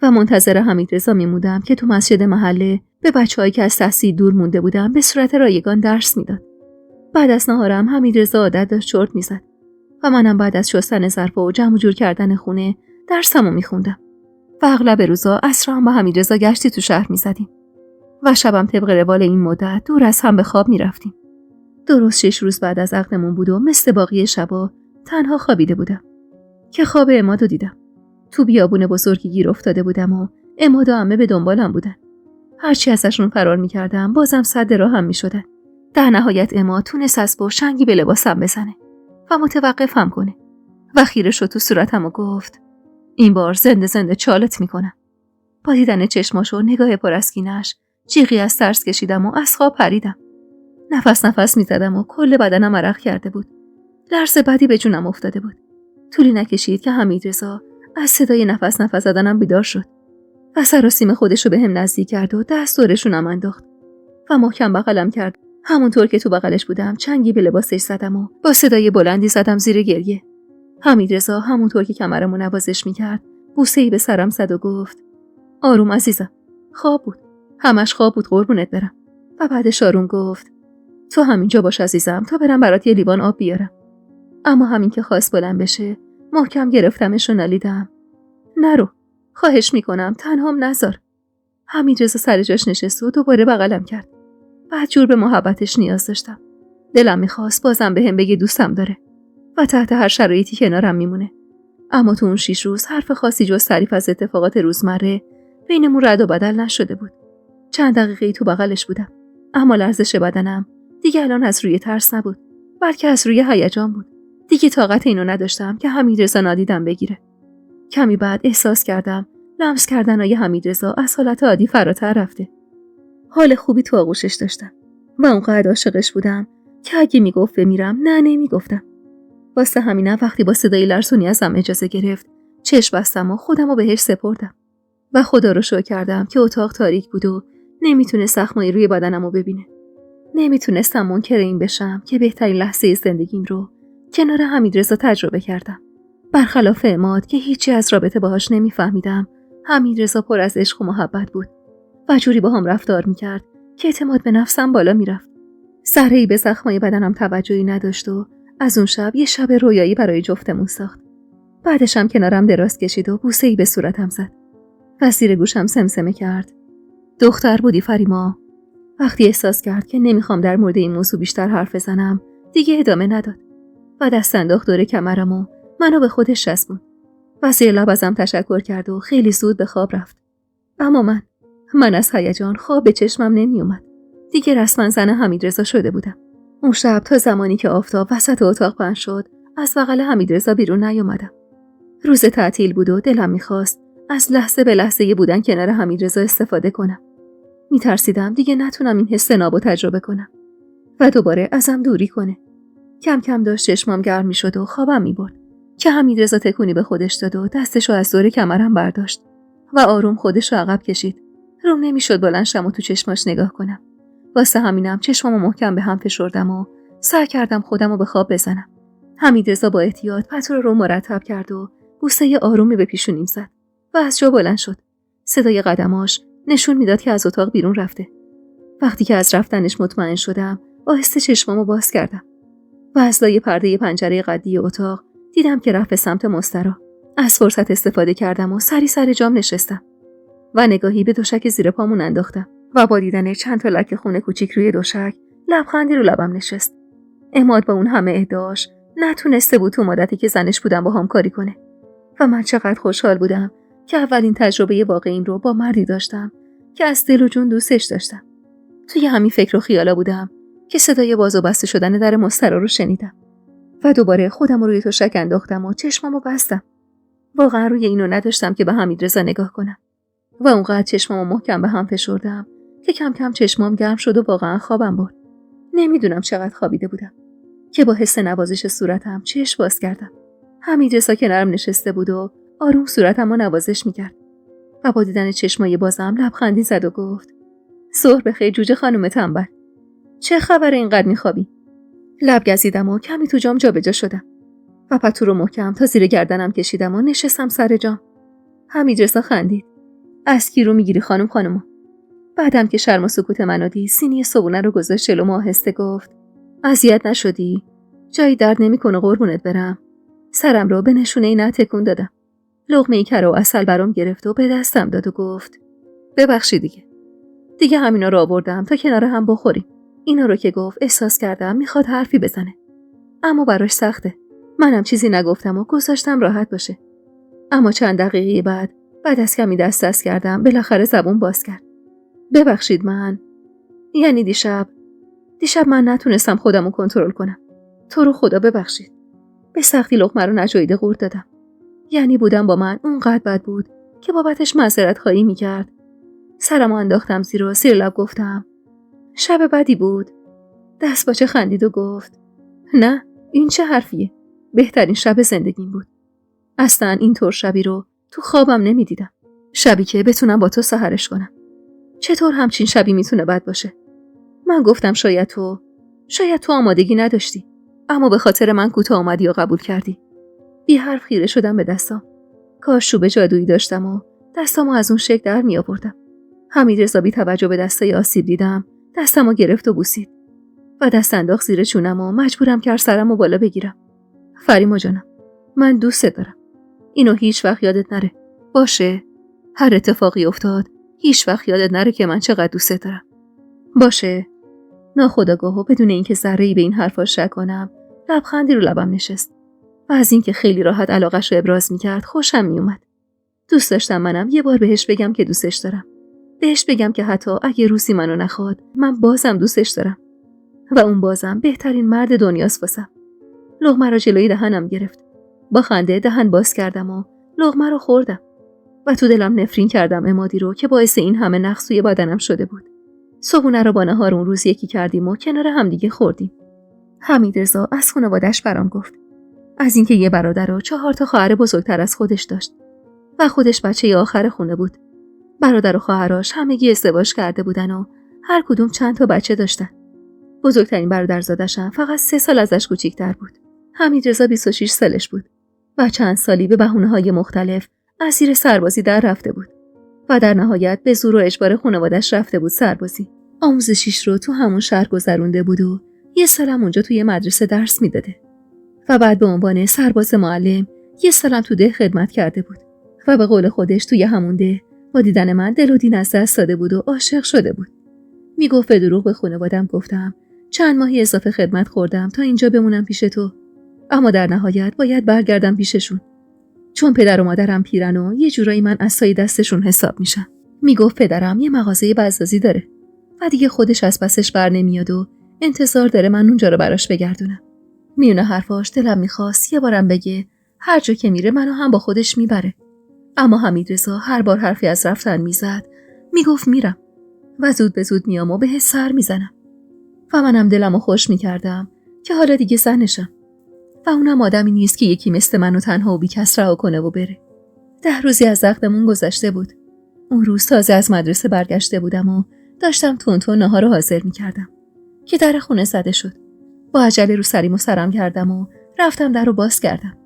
و منتظر حمیدرضا میمودم که تو مسجد محله به بچه‌هایی که از تحصیل دور مونده بودن به صورت رایگان درس میداد. بعد از نهارم حمیدرضا عادت داشت چرت میزد و منم بعد از شستن ظرفا و جمع و جور کردن خونه درسمو میخوندم و اغلب روزا عصر هم با حمیدرضا گشتی تو شهر میزدیم و شبم طبق روال این مدت دور از هم به خواب میرفتیم. درست 6 روز بعد از عقدمون بود و مثل باقی شبا تنها خوابیده بودم که خواب عمادو دیدم. تو بیابون بزرگی گیر افتاده بودم و عماد و عمه به دنبالم بودن. هرچی ازشون فرار میکردم بازم صد راهم میشدن. در نهایت عماد تونست از با شنگی به لباسم بزنه و متوقفم کنه و خیره شد تو صورتم و گفت این بار زنده زنده چالت میکنم. با دیدن چشماش و نگاه پر از کینه‌اش جیغی از ترس کشیدم و از خواب پریدم. نفس میزدم و کل بدنم عرق کرده بود. لرز بدی به جونم افتاده بود. طولی نکشید که حمیدرضا از صدای نفس زدنم بیدار شد و سراسیم خودشو به هم نزدیک کرد و دست دورشونم انداخت و محکم بغلم کرد. همونطور که تو بغلش بودم چنگی به لباسش زدم و با صدای بلندی زدم زیر گریه. حمیدرضا همونطور که کمرمو نوازش میکرد بوسه‌ای به سرم زد و گفت آروم عزیزم، خواب بود، همش خواب بود قربونت برم. و بعدش آروم گفت تو همینجا باش عزیزم تا برم برات یه لیوان آب بیارم. اما همین که خواست بلند بشه محکم گرفتمش و نالیدم نرو، خواهش میکنم تنهام نذار. حمیدرضا سر جاش نشست و دوباره بغلم کرد. بعد جور به محبتش نیاز داشتم. دلم میخواست بازم بهم بگه دوستم داره و تحت هر شرایطی کنارم میمونه. اما تو اون 6 روز حرف خاصی جز تعریف از اتفاقات روزمره بینمون رد و بدل نشده بود. چند دقیقه تو بغلش بودم اما لرزش بدنم دیگه الان از روی ترس نبود بلکه از روی هیجان بود. دیگه طاقت اینو نداشتم که حمیدرضا نادیدم بگیره. کمی بعد احساس کردم لمس کردنای حمیدرضا از حالت عادی فراتر رفته. حال خوبی تو آغوشش داشتم و اونقدر عاشقش بودم که اگه میگفت بمیرم نه نمیگفتم. واسه همینم وقتی با صدای لرزونی ازم اجازه گرفت چشم بستم و خودمو بهش سپردم و خدا رو شکر کردم که اتاق تاریک بود و نمیتونست زخمای روی بدنمو ببینه. نمیتونستم منکر این بشم که بهترین لحظه زندگیم رو کنار حمیدرضا تجربه کردم. برخلاف عماد که هیچی از رابطه باهاش نمیفهمیدم، حمیدرضا پر از عشق و محبت بود و جوری با هم رفتار میکرد که اعتماد به نفسم بالا میرفت. سره‌ای به زخمای بدنم توجهی نداشت و از اون شب یه شب رویایی برای جفتمون ساخت. بعدش هم کنارم دراز کشید و بوسه‌ای به صورتم زد و زیر گوشم سمسمه کرد دختر بودی فریما. وقتی احساس کرد که نمیخوام در مورد این موضوع بیشتر حرف بزنم دیگه ادامه نداد و دست انداخت دور کمرم و منو به خودش چسبوند و زیر لب ازم تشکر کرد و خیلی زود به خواب رفت. اما من از هیجان خواب به چشمم نمی اومد. دیگه رسما زن حمیدرضا شده بودم. اون شب تا زمانی که آفتاب وسط اتاق پهن شد از بغل حمیدرضا بیرون نیومدم. روز تعطیل بود و دلم میخواست از لحظه به لحظه بودن کنار حمیدرضا استفاده کنم. میترسیدم دیگه نتونم این حس نابو تجربه کنم و دوباره ازم دوری کنه. کم کم داشت چشمام گرم میشد و خوابم میبرد که حمیدرضا تکونی به خودش داد و دستشو از دور کمرم برداشت و آروم خودشو عقب کشید. روم نمیشد بلند شم و تو چشماش نگاه کنم. واسه همینم چشمامو محکم به هم فشردم و سعی کردم خودمو به خواب بزنم. حمیدرضا با احتیاط پتو رو مرتب کرد و بوسه آرومی به پیشونیم زد و از جا بلند شد. صدای قدماش نشون میداد که از اتاق بیرون رفته. وقتی که از رفتنش مطمئن شدم آهسته چشمامو باز کردم و از لای پرده پنجره قدی اتاق دیدم که رفت به سمت مسترا. از فرصت استفاده کردم و سر جام نشستم و نگاهی به دوشک زیر پامون انداختم و با دیدن چند تا لکه خون کوچیک روی دوشک لبخندی رو لبم نشست. عماد با اون همه ادعاش نتونسته بود تو مدتی که زنش بودم با هم کاری کنه و من چقدر خوشحال بودم که اولین تجربه واقعیم رو با مردی داشتم که از دل و جون دوستش داشتم. توی همین فکر و خیالا بودم که صدای باز و بسته شدن در مستراح رو شنیدم و دوباره خودم رو روی تشک انداختم و چشمامو بستم. واقعا روی اینو نداشتم که به حمیدرضا نگاه کنم و اونقدر چشمامو محکم به هم فشردم که کم کم چشمام گرم شد و واقعا خوابم برد. نمیدونم چقدر خوابیده بودم که با حس نوازش صورتم چشم باز کردم. حمیدرضا کنارم نشسته بود و آروم صورتمو نوازش میکرد و با دیدن چشمای بازم لبخندی زد و گفت: ظهر بخیر جوجه خانم تنبل. چه خبره اینقدر میخوابی؟ لب گزیدم و کمی تو جام جابجا شدم و پتو رو محکم تا زیر گردنم کشیدم و نشستم سر جام. حمیدرضا خندید: از کی رو میگیری خانوما؟ بعدم که شرم و سکوت منو دید سینی صبونه رو گذاشت جلوم و آهسته گفت: اذیت نشدی؟ جایی درد نمیکنه قربونت برم. سرم رو به نشونه اینا تکون دادم. لقمه کره و عسل برام گرفت و به دستم داد و گفت: ببخشید دیگه همینا رو آوردم تا کنار هم بخوریم. اینا رو که گفت احساس کردم میخواد حرفی بزنه، اما براش سخته. منم چیزی نگفتم و گذاشتم راحت باشه. اما چند دقیقه بعد از کمی دست کردم بالاخره زبون باز کرد: ببخشید من یعنی دیشب من نتونستم خودمو کنترل کنم. تو رو خدا ببخشید. به سختی لقمه رو نجویده قورت دادم. یعنی بودم با من اونقدر بد بود که بابتش معذرت خواهی میکرد. سرمو انداختم زیر و زیر لب گفتم: شب بدی بود. دست باچه خندید و گفت: نه این چه حرفیه؟ بهترین شب زندگیم بود. اصلا اینطور شبی رو تو خوابم نمیدیدم. شبی که بتونم با تو سحرش کنم. چطور همچین شبی میتونه بد باشه؟ من گفتم شاید تو آمادگی نداشتی، اما به خاطر من کوتاه آمدی و قبول کردی. بی حرف خیره شدم به دستام. کاش چوب جادویی داشتم و دستامو از اون شکل در می آوردم. حمیدرضا بی توجه به دستای آسیب دیدم دستمو گرفت و بوسید و دست انداخت زیر چونم و مجبورم کرد سرمو بالا بگیرم. فریما جانم، من دوستت دارم. اینو هیچ وقت یادت نره. باشه؟ هر اتفاقی افتاد هیچ وقت یادت نره که من چقدر دوستت دارم. باشه؟ ناخودآگاه و بدون اینکه ذره‌ای به این حرفا شک کنم لبخندی رو لبم نشست و از اینکه خیلی راحت علاقه‌ش رو ابراز می‌کرد خوشم میومد. دوست داشتم منم یه بار بهش بگم که دوستش دارم. بهش بگم که حتی اگه روزی منو نخواد من بازم دوستش دارم و اون بازم بهترین مرد دنیاست واسم. لقمه رو جلوی دهنم گرفت. با خنده دهن باز کردم و لقمه رو خوردم و تو دلم نفرین کردم عمادی رو که باعث این همه نقص توی بدنم شده بود. صبحونه رو با نهار اون روز یکی کردیم و کنار هم دیگه خوردیم. حمیدرضا از خانواده‌اش برام گفت. از اینکه یه برادر و 4 تا خواهر بزرگتر از خودش داشت و خودش بچه آخر خونه بود. برادر و خواهرش همگی ازدواج کرده بودن و هر کدوم چند تا بچه داشتن. بزرگترین برادرزاده‌شم فقط 3 سال ازش کوچیک‌تر بود. حمیدرضا 26 سالش بود و چند سالی به بهونه‌های مختلف اسیر سربازی در رفته بود و در نهایت به زور و اجبار خانواده‌اش رفته بود سربازی. آموزشیش رو تو همون شهر گذرونده بود و یه سالم اونجا توی مدرسه درس میداده و بعد به عنوان سرباز معلم یه سالم تو ده خدمت کرده بود و به قول خودش توی همون ده با دیدن من دل و دین از دست داده بود و عاشق شده بود. میگفت به دروغ به خانواده‌ام گفتم چند ماهی اضافه خدمت خوردم تا اینجا بمونم پیش تو، اما در نهایت باید برگردم پیششون چون پدر و مادرم پیرن و یه جورایی من عصای دستشون حساب میشم. میگفت پدرم یه مغازه بزازی داره و دیگه خودش از پسش بر نمیاد و انتظار داره من اونجا رو براش بگردونم. میونه حرفاش دلم میخواست یه بارم بگه هر جا که میره منو هم با خودش میبره، اما حمیدرضا هر بار حرفی از رفتن میزد میگفت میرم و زود به زود میام و بهش سر میزنم و منم دلمو خوش میکردم که حالا دیگه زنشم و اونم آدمی نیست که یکی مثل منو تنها و بیکس رها کنه و بره. 10 روزی از عقدمون گذشته بود. اون روز تازه از مدرسه برگشته بودم و داشتم تون ناهار رو حاضر میکردم که در خونه زده شد. با عجله رو سریم و سرم کردم و رفتم در رو باز کردم.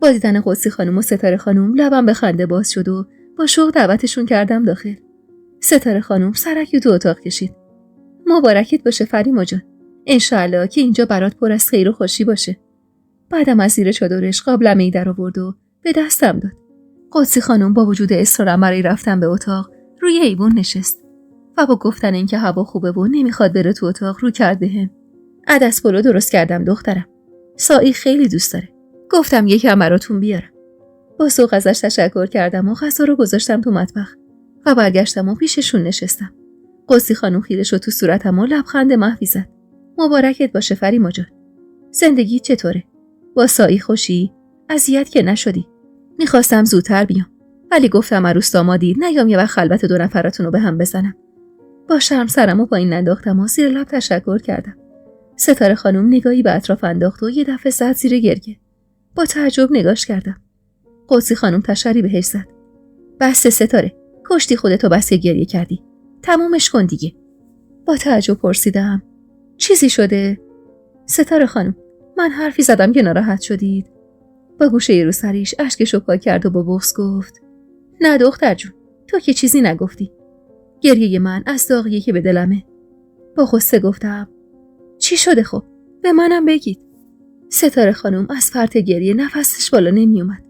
با دیدن قدسی خانم و ستاره خانم لبم به خنده باز شد و با شوق دعوتشون کردم داخل. ستاره خانم سرکی تو اتاق کشید. مبارکت باشه فریما جان. انشالله که اینجا برات پر از خیر و خوشی باشه. بعدم از زیر چادرش قابلمه‌ای در آورد و به دستم داد. قدسی خانم با وجود اصرارم برای رفتن به اتاق روی ایوون نشست و با گفتن اینکه هوا خوبه و نمیخواد بره تو اتاق رو کرد بهم عدس پلو درست کردم دخترم. سایی خیلی دوست داره. گفتم یکم براتون بیارم. با ذوق ازش تشکر کردم و غذا رو گذاشتم تو مطبخ و برگشتم و پیششون نشستم. قدسی خانم خیره شد تو صورتم و لبخند محوی زد. مبارکت باشه فریما جان. زندگی چطوره؟ با سایی خوشی؟ اذیت که نشدی؟ میخواستم زودتر بیام ولی گفتم عروس دامادی نیام یه وقت خلوت دو نفراتون رو به هم بزنم. با شرم سرمو پایین ننداختم و زیر لب تشکر کردم. ستاره خانم نگاهی به اطراف انداخت و یه دفعه زد زیر گریه. با تعجب نگاش کردم. قدسی خانم تشری بهش زد. بس ستاره، کشتی خودتو بس که گریه کردی. تمومش کن دیگه. با تعجب پرسیدم. چیزی شده؟ ستاره خانم، من حرفی زدم که ناراحت شدید؟ با گوشه رو سریش اشکشو پاک کرد و با بغض گفت. نه دختر جون، تو که چیزی نگفتی. گریه من از داغیه که به دلمه. با غصه گفتم. چی شده خب؟ به منم بگید. ستاره خانم از فرط گریه نفسش بالا نمی اومد.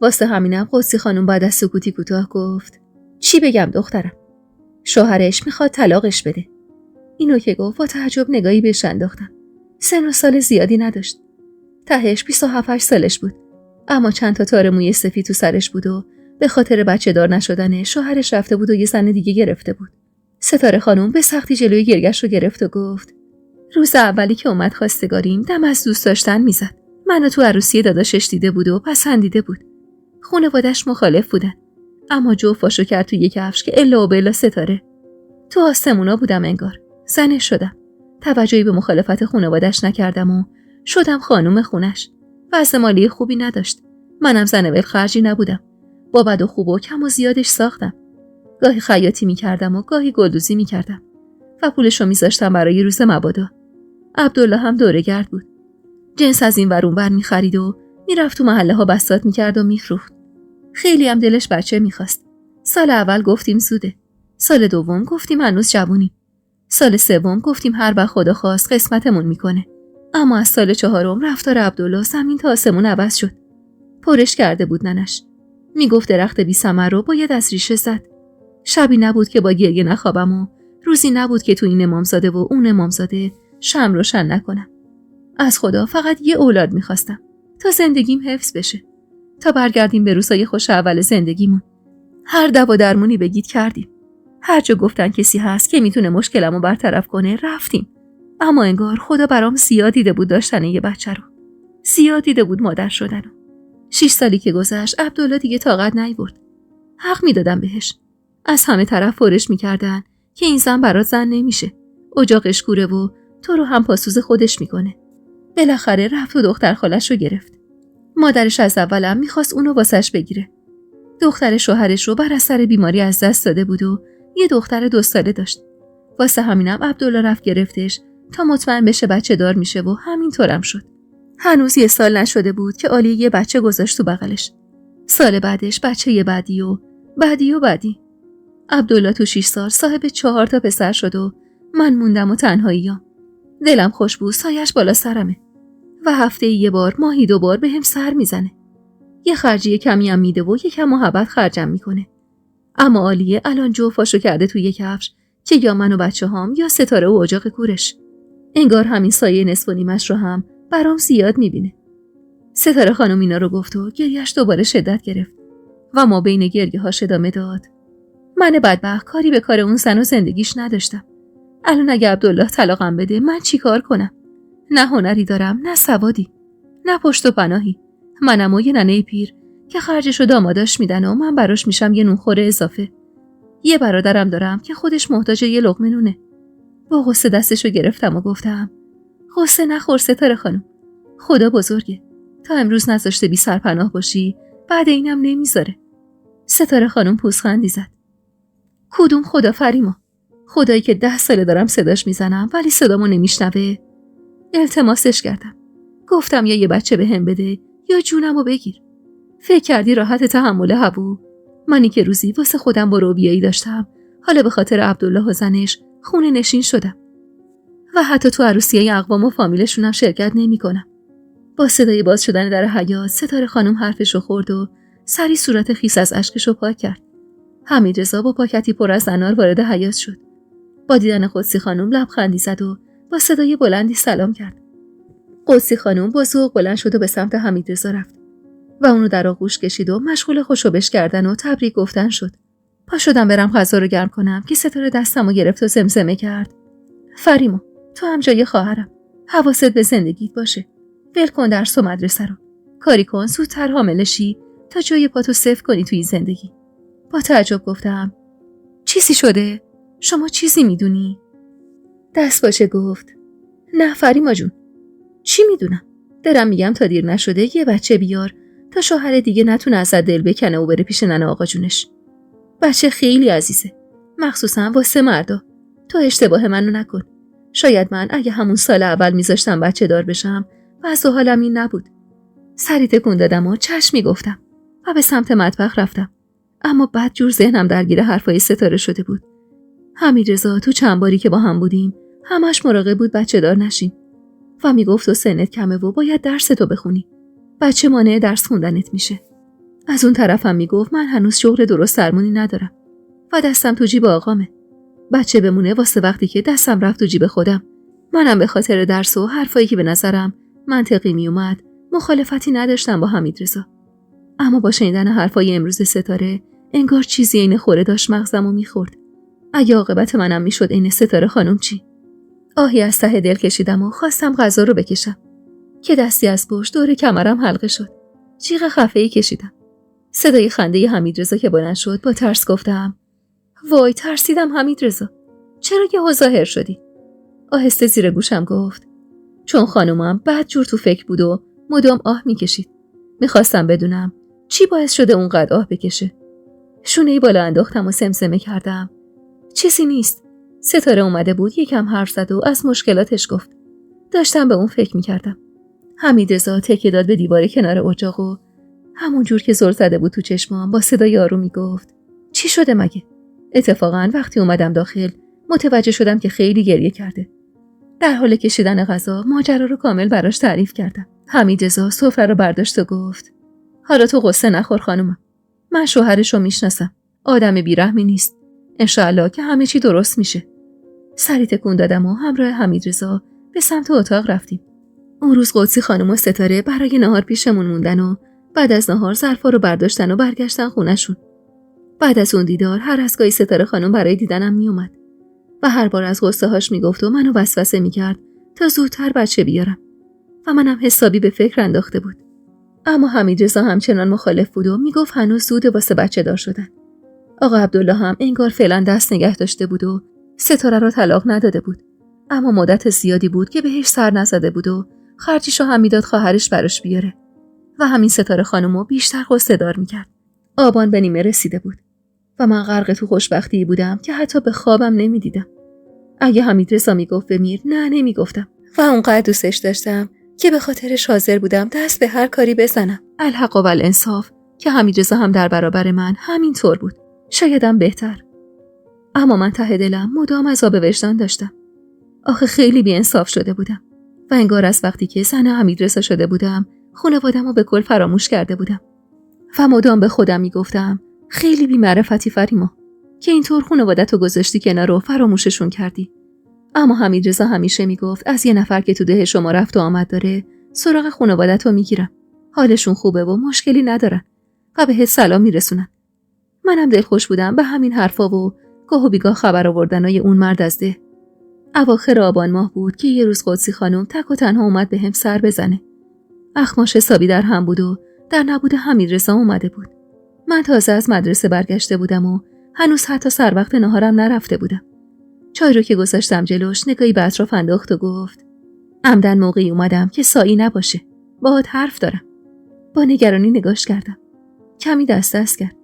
واسه همینم قدسی خانم بعد از سکوتی کوتاه گفت. چی بگم دخترم؟ شوهرش میخواد طلاقش بده. اینو که گفت با تعجب نگاهی بهش انداختم. سن و سال زیادی نداشت. تهش 27 سالش بود. اما چند تا تار موی سفید تو سرش بود و به خاطر بچه دار نشدن شوهرش رفته بود و یه زن دیگه گرفته بود. ستاره خانم به سختی جلوی گریه‌اش رو گرفت و گفت. روز اولی که اومد خواستگاریم دم از دوست داشتن میزد. منو تو عروسی داداشش دیده بود و پسندیده بود. خانواده‌اش مخالف بودن. اما جو فاشو کرد تو یک کفش که الا و بلا ستاره. تو آسمونا بودم انگار. زنش شدم. توجهی به مخالفت خانواده‌اش نکردم و شدم خانوم خونش. وضع مالی خوبی نداشت. منم زن ولخرجی نبودم. با بد و خوب و کم و زیادش ساختم. گاهی خیاطی میکردم و گاهی گلدوزی میکردم و پولشو میذاشتم برای روز مبادا. عبدالله هم دوره‌گرد بود. جنس از این ور اون ور میخرید و میرفت تو محله ها بساط میکرد و میفروخت. خیلی هم دلش بچه میخواست. سال اول گفتیم زوده. سال دوم گفتیم هنوز جوونیم. سال سوم گفتیم هر وقت خدا خواست قسمتمون میکنه. اما از سال چهارم رفتار عبدالله زمین تا آسمون عوض شد. پرش کرده بود ننش. میگفت درخت بی ثمر رو باید از ریشه زد. شبی نبود که با گریه نخوابم و روزی نبود که تو این امامزاده و اون امامزاده شمع روشن نکنم. از خدا فقط یه اولاد میخواستم تا زندگیم حفظ بشه. تا برگردیم به روزای خوش اول زندگیمون. هر دوا درمونی بگید کردیم. هر جا گفتن کسی هست که میتونه مشکلمو برطرف کنه رفتیم. اما انگار خدا برام زیاد دیده بود داشتن یه بچه رو. زیاد دیده بود مادر شدنو. 6 سالی که گذشت عبدالله دیگه طاقت نیاورد. حق میدادم بهش. از همه طرف فورش میکردن که این زن برات زن نمیشه. اجاقش کوره و تو رو هم پاسوز خودش میکنه. بالاخره رفت و دختر خالش رو گرفت. مادرش از اولم میخواست اونو واسش بگیره. دختر شوهرش رو بر اثر بیماری از دست داده بود و یه دختر 2 ساله داشت. واسه همینم عبدالله رفت گرفتش تا مطمئن بشه بچه دار میشه و همینطورم شد. هنوز 1 سال نشده بود که عالی یه بچه گذاشت تو بغلش. سال بعدش بچه بعدی و بعدی و بعدی. عبدالله تو 6 سال صاحب 4 تا پسر شد و من موندم و تنهاییام. دلم خوش بود سایش بالا سرمه و هفته یه بار ماهی 2 بار بهم سر میزنه. یه خرجی کمی هم میده و یکم محبت خرجم میکنه. اما عالیه الان جوفاشو کرده توی یک کفش که یا من و بچه هام یا ستاره و اجاق کورش. انگار همین سایه نصف و نیمش رو هم برام زیاد میبینه. ستاره خانم اینا رو گفت و گریهش دوباره شدت گرفت و ما بین گریه هاش ادامه داد. من بدبخت کاری به کار اون زن و زندگیش نداشتم. الان اگه عبدالله طلاقم بده من چی کار کنم؟ نه هنری دارم نه سوادی نه پشت و پناهی. منم و یه ننه پیر که خرجشو داماداش میدن و من براش میشم یه نونخوره اضافه. یه برادرم دارم که خودش محتاج یه لقمه نونه. با غصه دستشو گرفتم و گفتم غصه نخور ستاره خانم. خدا بزرگه. تا امروز نذاشته بی سرپناه باشی بعد اینم نمیذاره. ستاره خانم پوزخندی زد. کدوم خدا فریما؟ خدایی که 10 ساله دارم صداش میزنم ولی صدامو نمیشنوه. التماسش کردم. گفتم یا یه بچه بهم بده یا جونمو بگیر. فکر کردی راحت تحمل هبو؟ منی که روزی واسه خودم برو بیایی داشتم حالا به خاطر عبدالله و زنش خونه نشین شدم و حتی تو عروسیای اقوام و فامیلشونم شرکت نمی کنم. با صدای باز شدن در حیاط ستاره خانم حرفشو خورد و سری صورت خیس از اشکشو پاک کرد. حمیدرضا با پاکتی پر از انار وارد حیاط شد. با دیدن قدسی خانم لبخندی زد و با صدای بلندی سلام کرد. قدسی خانم با ذوق بلند شد و به سمت حمیدرضا رفت و اونو در آغوش کشید و مشغول خوشوبش کردن و تبریک گفتن شد. پا شدم برم غذا رو گرم کنم که ستاره دستمو گرفت و زمزمه کرد: فریما، تو هم جای خواهرم. حواست به زندگیت باشه. ول کن درس و مدرسه رو. کاری کن زودتر حامله شی تا جای پاتو صفر کنی توی زندگی. با تعجب گفتم: چیزی شده؟ شما چیزی میدونی؟ دست باشه گفت: نه فریما جون، چی میدونم؟ درم میگم تا دیر نشده یه بچه بیار تا شوهر دیگه نتونه ازت دل بکنه و بره پیش ننه آقا جونش. بچه خیلی عزیزه، مخصوصا واسه مردا. تو اشتباه منو نکن. شاید من اگه همون سال اول میذاشتم بچه دار بشم وضع حالم این نبود. سری تکون دادم و چشمی گفتم و به سمت مطبخ رفتم. اما بعد جور ذهنم درگیر حرفای ستاره شده بود. حمیدرضا تو چند باری که با هم بودیم همش مراقب بود بچه دار نشیم و میگفت تو سنت کمه و باید درستو بخونی. بچه مانع درس خوندنت میشه. از اون طرفم میگفت من هنوز شغل درست درمونی ندارم و دستم تو جیب آقامه. بچه بمونه واسه وقتی که دستم رفت تو جیب خودم. منم به خاطر درس و حرفایی که به نظرم منطقی میومد مخالفتی نداشتم با حمیدرضا. اما با شنیدن حرفای امروز ستاره انگار چیزی عین خوره داشت مغزمو میخورد. اگه عاقبت منم میشد عین ستاره خانم چی؟ آهی از ته دل کشیدم و خواستم غذا رو بکشم که دستی از پشت دور کمرم حلقه شد. جیغ خفه‌ای کشیدم. صدای خنده حمیدرضا که بلند شد با ترس گفتم: وای ترسیدم حمیدرضا، چرا یهو ظاهر شدی؟ آهسته زیر گوشم گفت: چون خانومم بعد جور تو فکر بود و مدام آه میکشید. میخواستم بدونم چی باعث شده اونقدر آه بکشه. شونه‌ای بالا انداختم و سمسمه کردم: چیزی نیست. ستاره اومده بود یکم حرف زد و از مشکلاتش گفت. داشتم به اون فکر میکردم. حمیدرضا تکیه داد به دیوار کنار اجاق و همون جور که زل زده بود تو چشمام با صدای آرومی گفت: چی شده مگه؟ اتفاقا وقتی اومدم داخل متوجه شدم که خیلی گریه کرده. در حال کشیدن غذا ماجرا رو کامل براش تعریف کردم. حمیدرضا سفره رو برداشت و گفت: حالا تو قصه نخور خانومم. من شوهرش رو میشناسم. آدم بیرحمی نیست. انشاءالله که همه چی درست میشه. سری تکون دادم و همراه حمیدرضا به سمت اتاق رفتیم. اون روز قدسی خانم و ستاره برای نهار پیشمون موندن و بعد از نهار ظرفا رو برداشتن و برگشتن خونه‌شون. بعد از اون دیدار هر از گاهی ستاره خانم برای دیدنم میومد و هر بار از قصه هاش میگفت و منو وسوسه میکرد تا زودتر بچه بیارم و منم حسابی به فکر انداخته بود. اما حمیدرضا همچنان مخالف بود و میگفت هنوز زوده واسه بچه دار شدن. آقا عبدالله هم انگار فعلا دست نگه داشته بود و ستاره رو طلاق نداده بود، اما مدت زیادی بود که بهش سر نزده بود و خرجیشو هم میداد خواهرش براش بیاره و همین ستاره خانومو بیشتر قصه دار میکرد. آبان به نیمه رسیده بود و من غرق تو خوشبختی بودم که حتی به خوابم نمیدیدم. اگه حمیدرضا میگفت بمیر، نه نمیگفتم و اونقدر دوستش داشتم که به خاطرش حاضر بودم دست به هر کاری بزنم. الحق و الانصاف که حمیدرضا هم در برابر من همین طور بود، شایدم بهتر. اما من ته دلم مدام عذاب وجدان داشتم. آخه خیلی بی‌انصاف شده بودم و انگار از وقتی که زن حمیدرضا شده بودم خانواده‌مو به کل فراموش کرده بودم و مدام به خودم میگفتم خیلی بی‌معرفتی فریما که اینطور خانواده‌تو گذاشتی کنار و فراموششون کردی. اما حمیدرضا همیشه میگفت از یه نفر که تو ده شما رفت و آمد داره سراغ خانواده‌تو میگیرم، حالشون خوبه و مشکلی ندارن و بهت سلام میرسونن. منم دلخوش بودم به همین حرفا و گاه و بیگاه خبر آوردنای اون مرد از ده. اواخر آبان ماه بود که یه روز قدسی خانم تک و تنها اومد بهم سر بزنه. اخماش حسابی در هم بود و در نبود حمیدرضا اومده بود. من تازه از مدرسه برگشته بودم و هنوز حتی سر وقت نهارم نرفته بودم. چای رو که گذاشتم جلوش نگاهی به اطراف انداخت و گفت: عمدن موقعی اومدم که سایی نباشه، باهات حرف دارم. با نگرانی نگاش کردم. کمی دست کرد.